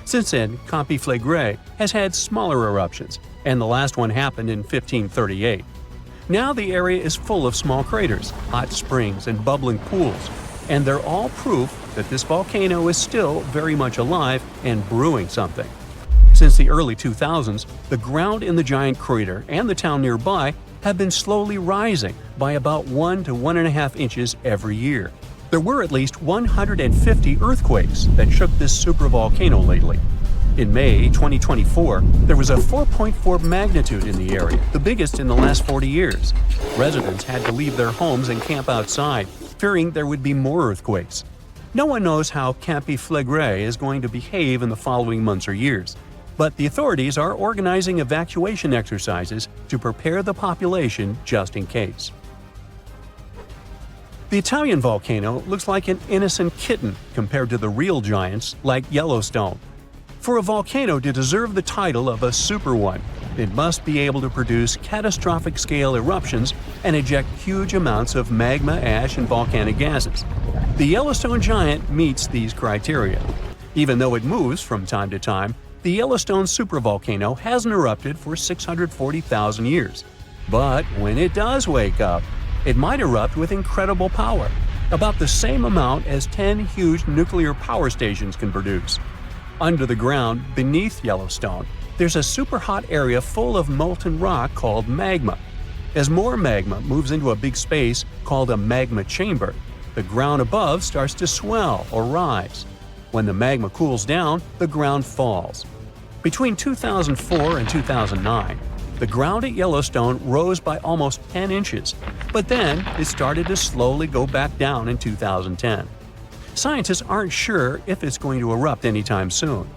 Since then, Campi Flegrei has had smaller eruptions, and the last one happened in 1538. Now the area is full of small craters, hot springs, and bubbling pools, and they're all proof that this volcano is still very much alive and brewing something. Since the early 2000s, the ground in the giant crater and the town nearby have been slowly rising by about 1 to 1.5 inches every year. There were at least 150 earthquakes that shook this supervolcano lately. In May 2024, there was a 4.4 magnitude in the area, the biggest in the last 40 years. Residents had to leave their homes and camp outside, fearing there would be more earthquakes. No one knows how Campi Flegrei is going to behave in the following months or years, but the authorities are organizing evacuation exercises to prepare the population just in case. The Italian volcano looks like an innocent kitten compared to the real giants like Yellowstone. For a volcano to deserve the title of a super one, it must be able to produce catastrophic-scale eruptions and eject huge amounts of magma, ash, and volcanic gases. The Yellowstone giant meets these criteria. Even though it moves from time to time, the Yellowstone supervolcano hasn't erupted for 640,000 years. But when it does wake up, it might erupt with incredible power, about the same amount as 10 huge nuclear power stations can produce. Under the ground, beneath Yellowstone, there's a super hot area full of molten rock called magma. As more magma moves into a big space called a magma chamber, the ground above starts to swell or rise. When the magma cools down, the ground falls. Between 2004 and 2009, the ground at Yellowstone rose by almost 10 inches, but then it started to slowly go back down in 2010. Scientists aren't sure if it's going to erupt anytime soon.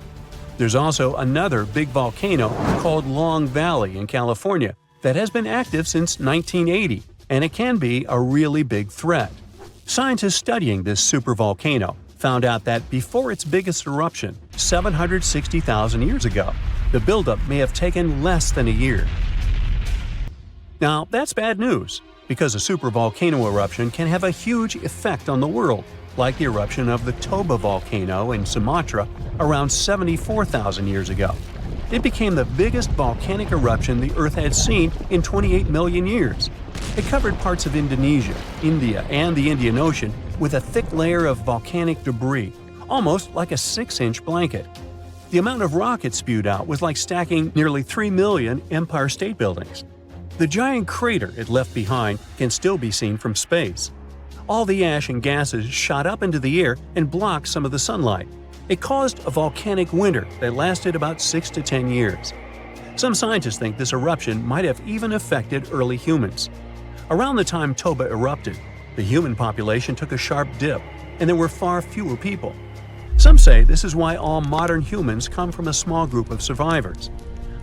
There's also another big volcano called Long Valley in California that has been active since 1980, and it can be a really big threat. Scientists studying this supervolcano found out that before its biggest eruption, 760,000 years ago, the buildup may have taken less than a year. Now, that's bad news, because a supervolcano eruption can have a huge effect on the world, like the eruption of the Toba volcano in Sumatra around 74,000 years ago. It became the biggest volcanic eruption the Earth had seen in 28 million years. It covered parts of Indonesia, India, and the Indian Ocean with a thick layer of volcanic debris, almost like a 6-inch blanket. The amount of rock it spewed out was like stacking nearly 3 million Empire State Buildings. The giant crater it left behind can still be seen from space. All the ash and gases shot up into the air and blocked some of the sunlight. It caused a volcanic winter that lasted about 6 to 10 years. Some scientists think this eruption might have even affected early humans. Around the time Toba erupted, the human population took a sharp dip, and there were far fewer people. Some say this is why all modern humans come from a small group of survivors.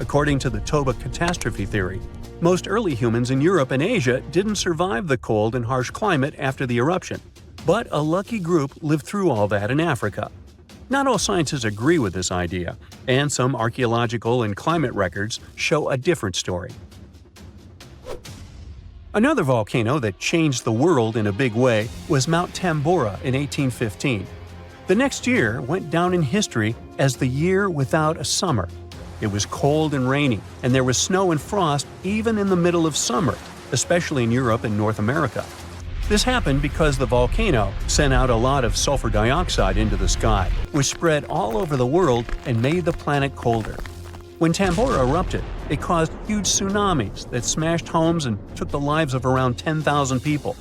According to the Toba catastrophe theory, most early humans in Europe and Asia didn't survive the cold and harsh climate after the eruption, but a lucky group lived through all that in Africa. Not all scientists agree with this idea, and some archaeological and climate records show a different story. Another volcano that changed the world in a big way was Mount Tambora in 1815. The next year went down in history as the year without a summer. It was cold and rainy, and there was snow and frost even in the middle of summer, especially in Europe and North America. This happened because the volcano sent out a lot of sulfur dioxide into the sky, which spread all over the world and made the planet colder. When Tambora erupted, it caused huge tsunamis that smashed homes and took the lives of around 10,000 people.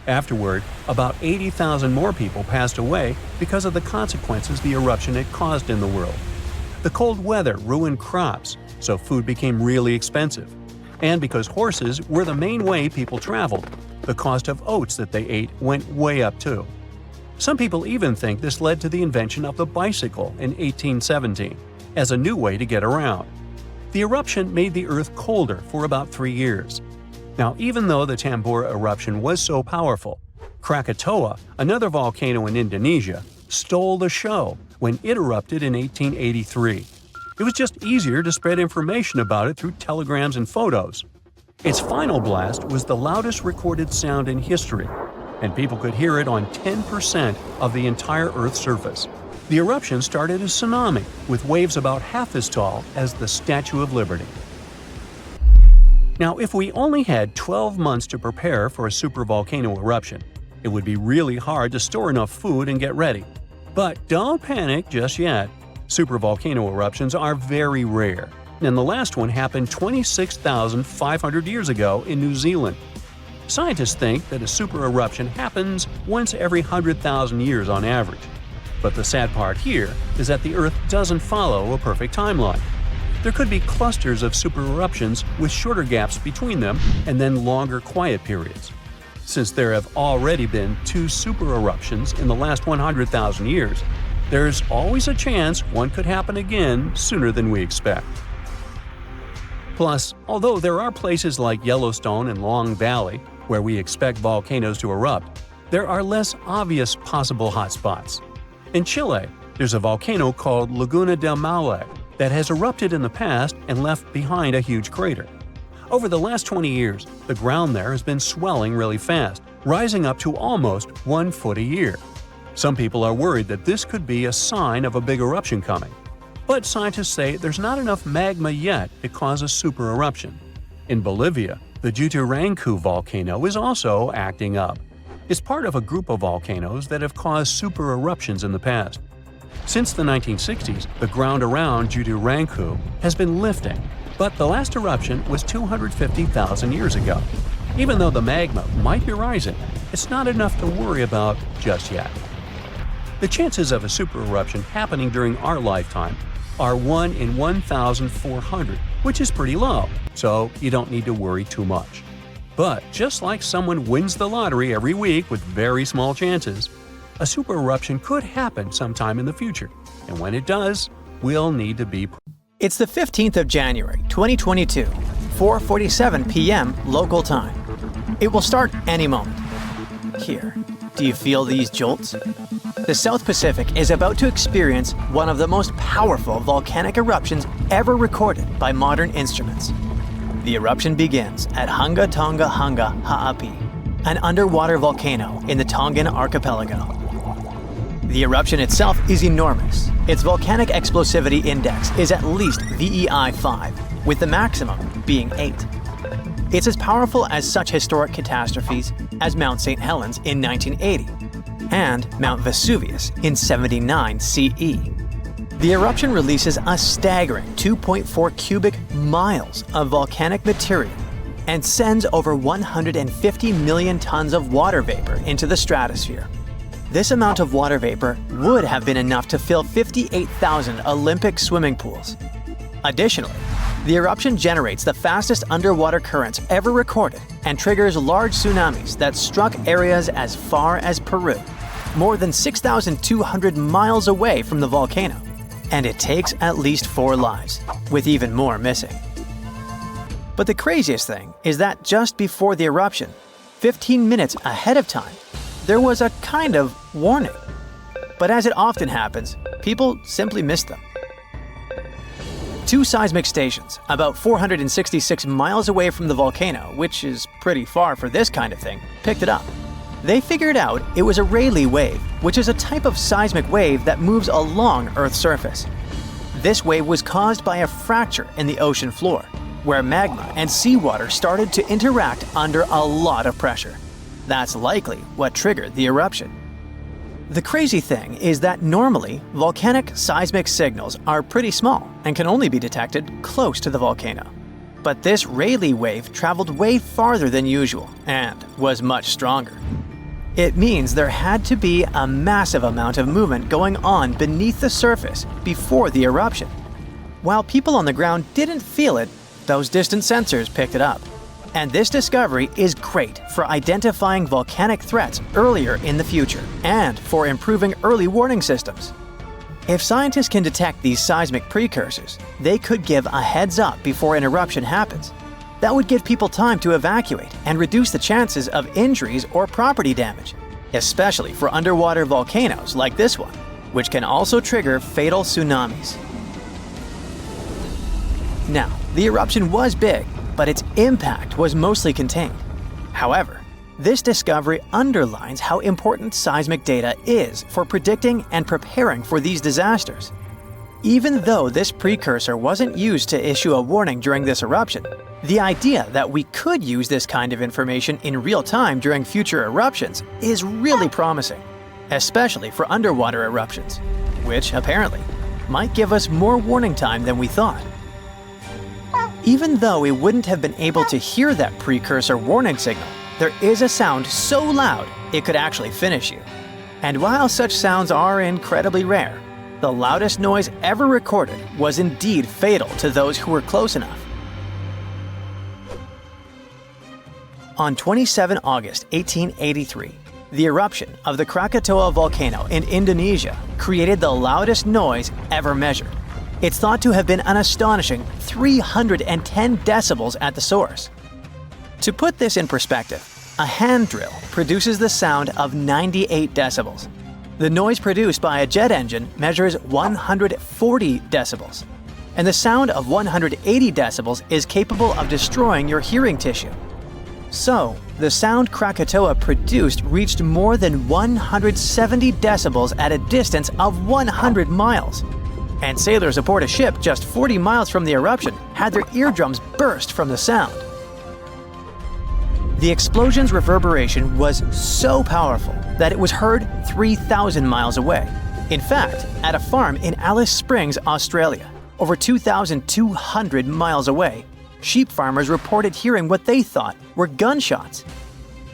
Afterward, about 80,000 more people passed away because of the consequences the eruption had caused in the world. The cold weather ruined crops, so food became really expensive. And because horses were the main way people traveled, the cost of oats that they ate went way up too. Some people even think this led to the invention of the bicycle in 1817 as a new way to get around. The eruption made the Earth colder for about 3 years. Now, even though the Tambora eruption was so powerful, Krakatoa, another volcano in Indonesia, stole the show when it erupted in 1883. It was just easier to spread information about it through telegrams and photos. Its final blast was the loudest recorded sound in history, and people could hear it on 10% of the entire Earth's surface. The eruption started a tsunami, with waves about half as tall as the Statue of Liberty. Now, if we only had 12 months to prepare for a supervolcano eruption, it would be really hard to store enough food and get ready. But don't panic just yet. Supervolcano eruptions are very rare, and the last one happened 26,500 years ago in New Zealand. Scientists think that a super eruption happens once every 100,000 years on average. But the sad part here is that the Earth doesn't follow a perfect timeline. There could be clusters of supereruptions with shorter gaps between them and then longer quiet periods. Since there have already been 2 supereruptions in the last 100,000 years, there's always a chance one could happen again sooner than we expect. Plus, although there are places like Yellowstone and Long Valley where we expect volcanoes to erupt, there are less obvious possible hotspots. In Chile, there's a volcano called Laguna del Maule that has erupted in the past and left behind a huge crater. Over the last 20 years, the ground there has been swelling really fast, rising up to almost 1 foot a year. Some people are worried that this could be a sign of a big eruption coming. But scientists say there's not enough magma yet to cause a supereruption. In Bolivia, the Jutarancu volcano is also acting up. It's part of a group of volcanoes that have caused supereruptions in the past. Since the 1960s, the ground around Jutarancu has been lifting, but the last eruption was 250,000 years ago. Even though the magma might be rising, it's not enough to worry about just yet. The chances of a supereruption happening during our lifetime are 1 in 1,400, which is pretty low, so you don't need to worry too much. But just like someone wins the lottery every week with very small chances, a supereruption could happen sometime in the future, and when it does, we'll need to be. It's the 15th of January, 2022, 4:47 p.m. local time. It will start any moment. Here, do you feel these jolts? The South Pacific is about to experience one of the most powerful volcanic eruptions ever recorded by modern instruments. The eruption begins at Hunga Tonga Hunga Ha'api, an underwater volcano in the Tongan archipelago. The eruption itself is enormous. Its volcanic explosivity index is at least VEI 5, with the maximum being 8. It's as powerful as such historic catastrophes as Mount St. Helens in 1980 and Mount Vesuvius in 79 CE. The eruption releases a staggering 2.4 cubic miles of volcanic material and sends over 150 million tons of water vapor into the stratosphere. This amount of water vapor would have been enough to fill 58,000 Olympic swimming pools. Additionally, the eruption generates the fastest underwater currents ever recorded and triggers large tsunamis that struck areas as far as Peru, more than 6,200 miles away from the volcano. And it takes at least 4 lives, with even more missing. But the craziest thing is that just before the eruption, 15 minutes ahead of time, there was a kind of warning. But as it often happens, people simply missed them. 2 seismic stations, about 466 miles away from the volcano, which is pretty far for this kind of thing, picked it up. They figured out it was a Rayleigh wave, which is a type of seismic wave that moves along Earth's surface. This wave was caused by a fracture in the ocean floor, where magma and seawater started to interact under a lot of pressure. That's likely what triggered the eruption. The crazy thing is that normally, volcanic seismic signals are pretty small and can only be detected close to the volcano. But this Rayleigh wave traveled way farther than usual and was much stronger. It means there had to be a massive amount of movement going on beneath the surface before the eruption. While people on the ground didn't feel it, those distant sensors picked it up. And this discovery is great for identifying volcanic threats earlier in the future and for improving early warning systems. If scientists can detect these seismic precursors, they could give a heads up before an eruption happens. That would give people time to evacuate and reduce the chances of injuries or property damage, especially for underwater volcanoes like this one, which can also trigger fatal tsunamis. Now, the eruption was big, but its impact was mostly contained. However, this discovery underlines how important seismic data is for predicting and preparing for these disasters. Even though this precursor wasn't used to issue a warning during this eruption, the idea that we could use this kind of information in real time during future eruptions is really promising, especially for underwater eruptions, which apparently might give us more warning time than we thought. Even though we wouldn't have been able to hear that precursor warning signal, there is a sound so loud it could actually finish you. And while such sounds are incredibly rare, the loudest noise ever recorded was indeed fatal to those who were close enough. On 27 August 1883, the eruption of the Krakatoa volcano in Indonesia created the loudest noise ever measured. It's thought to have been an astonishing 310 decibels at the source. To put this in perspective, a hand drill produces the sound of 98 decibels. The noise produced by a jet engine measures 140 decibels. And the sound of 180 decibels is capable of destroying your hearing tissue. So, the sound Krakatoa produced reached more than 170 decibels at a distance of 100 miles. And sailors aboard a ship just 40 miles from the eruption had their eardrums burst from the sound. The explosion's reverberation was so powerful that it was heard 3,000 miles away. In fact, at a farm in Alice Springs, Australia, over 2,200 miles away, sheep farmers reported hearing what they thought were gunshots.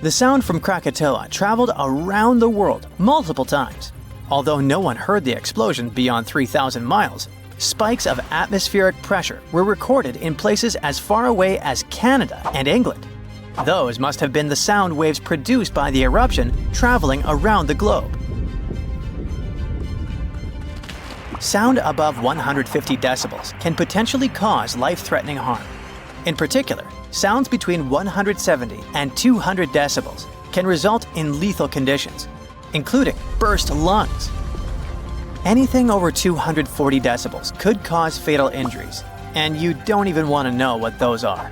The sound from Krakatoa traveled around the world multiple times. Although no one heard the explosion beyond 3,000 miles, spikes of atmospheric pressure were recorded in places as far away as Canada and England. Those must have been the sound waves produced by the eruption traveling around the globe. Sound above 150 decibels can potentially cause life-threatening harm. In particular, sounds between 170 and 200 decibels can result in lethal conditions, including burst lungs. Anything over 240 decibels could cause fatal injuries, and you don't even want to know what those are.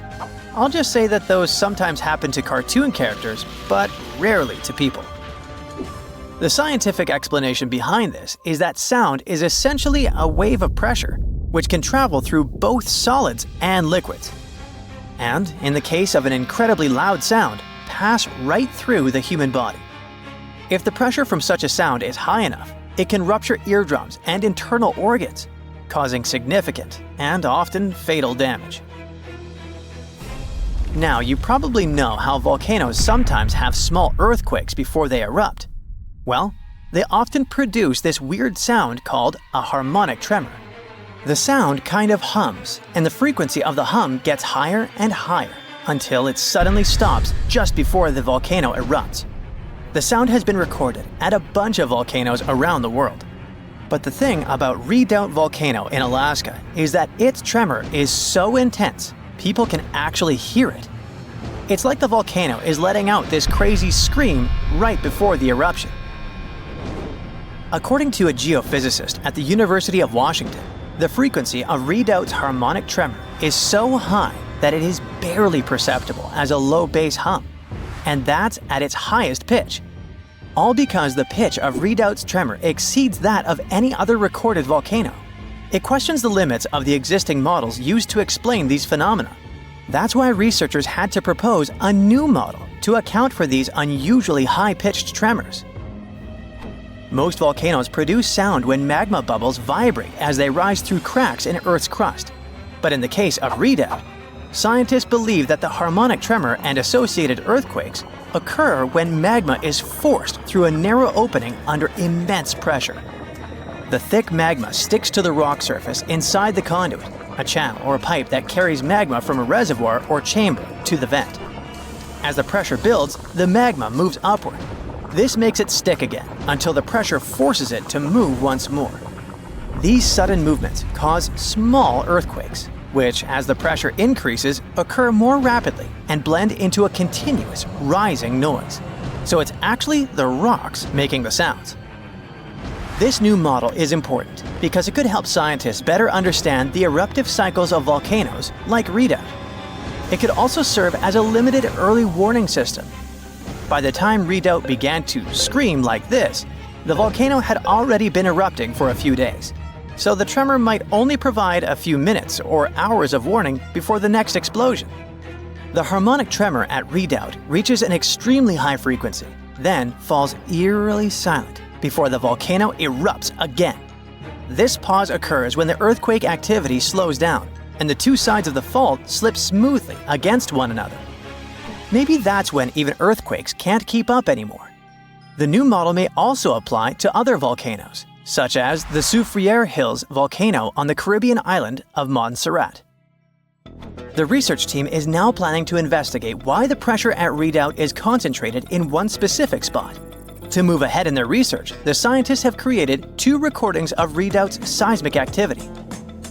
I'll just say that those sometimes happen to cartoon characters, but rarely to people. The scientific explanation behind this is that sound is essentially a wave of pressure, which can travel through both solids and liquids. And, in the case of an incredibly loud sound, pass right through the human body. If the pressure from such a sound is high enough, it can rupture eardrums and internal organs, causing significant and often fatal damage. Now, you probably know how volcanoes sometimes have small earthquakes before they erupt. Well, they often produce this weird sound called a harmonic tremor. The sound kind of hums, and the frequency of the hum gets higher and higher until it suddenly stops just before the volcano erupts. The sound has been recorded at a bunch of volcanoes around the world. But the thing about Redoubt Volcano in Alaska is that its tremor is so intense, people can actually hear it. It's like the volcano is letting out this crazy scream right before the eruption. According to a geophysicist at the University of Washington, the frequency of Redoubt's harmonic tremor is so high that it is barely perceptible as a low bass hum, and that's at its highest pitch. All because the pitch of Redoubt's tremor exceeds that of any other recorded volcano. It questions the limits of the existing models used to explain these phenomena. That's why researchers had to propose a new model to account for these unusually high-pitched tremors. Most volcanoes produce sound when magma bubbles vibrate as they rise through cracks in Earth's crust. But in the case of Redoubt, scientists believe that the harmonic tremor and associated earthquakes occur when magma is forced through a narrow opening under immense pressure. The thick magma sticks to the rock surface inside the conduit, a channel or pipe that carries magma from a reservoir or chamber to the vent. As the pressure builds, the magma moves upward. This makes it stick again until the pressure forces it to move once more. These sudden movements cause small earthquakes, which, as the pressure increases, occur more rapidly and blend into a continuous rising noise. So it's actually the rocks making the sounds. This new model is important because it could help scientists better understand the eruptive cycles of volcanoes like Redoubt. It could also serve as a limited early warning system. By the time Redoubt began to scream like this, the volcano had already been erupting for a few days. So the tremor might only provide a few minutes or hours of warning before the next explosion. The harmonic tremor at Redoubt reaches an extremely high frequency, then falls eerily silent before the volcano erupts again. This pause occurs when the earthquake activity slows down and the two sides of the fault slip smoothly against one another. Maybe that's when even earthquakes can't keep up anymore. The new model may also apply to other volcanoes, such as the Soufriere Hills volcano on the Caribbean island of Montserrat. The research team is now planning to investigate why the pressure at Redoubt is concentrated in one specific spot. To move ahead in their research, the scientists have created 2 recordings of Redoubt's seismic activity.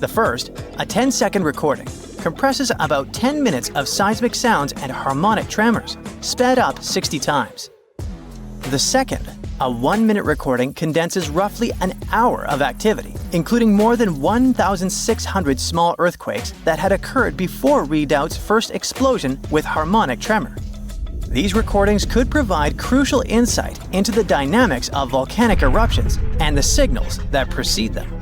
The first, a 10-second recording, compresses about 10 minutes of seismic sounds and harmonic tremors, sped up 60 times. The second, a 1-minute recording, condenses roughly an hour of activity, including more than 1,600 small earthquakes that had occurred before Redoubt's first explosion with harmonic tremor. These recordings could provide crucial insight into the dynamics of volcanic eruptions and the signals that precede them.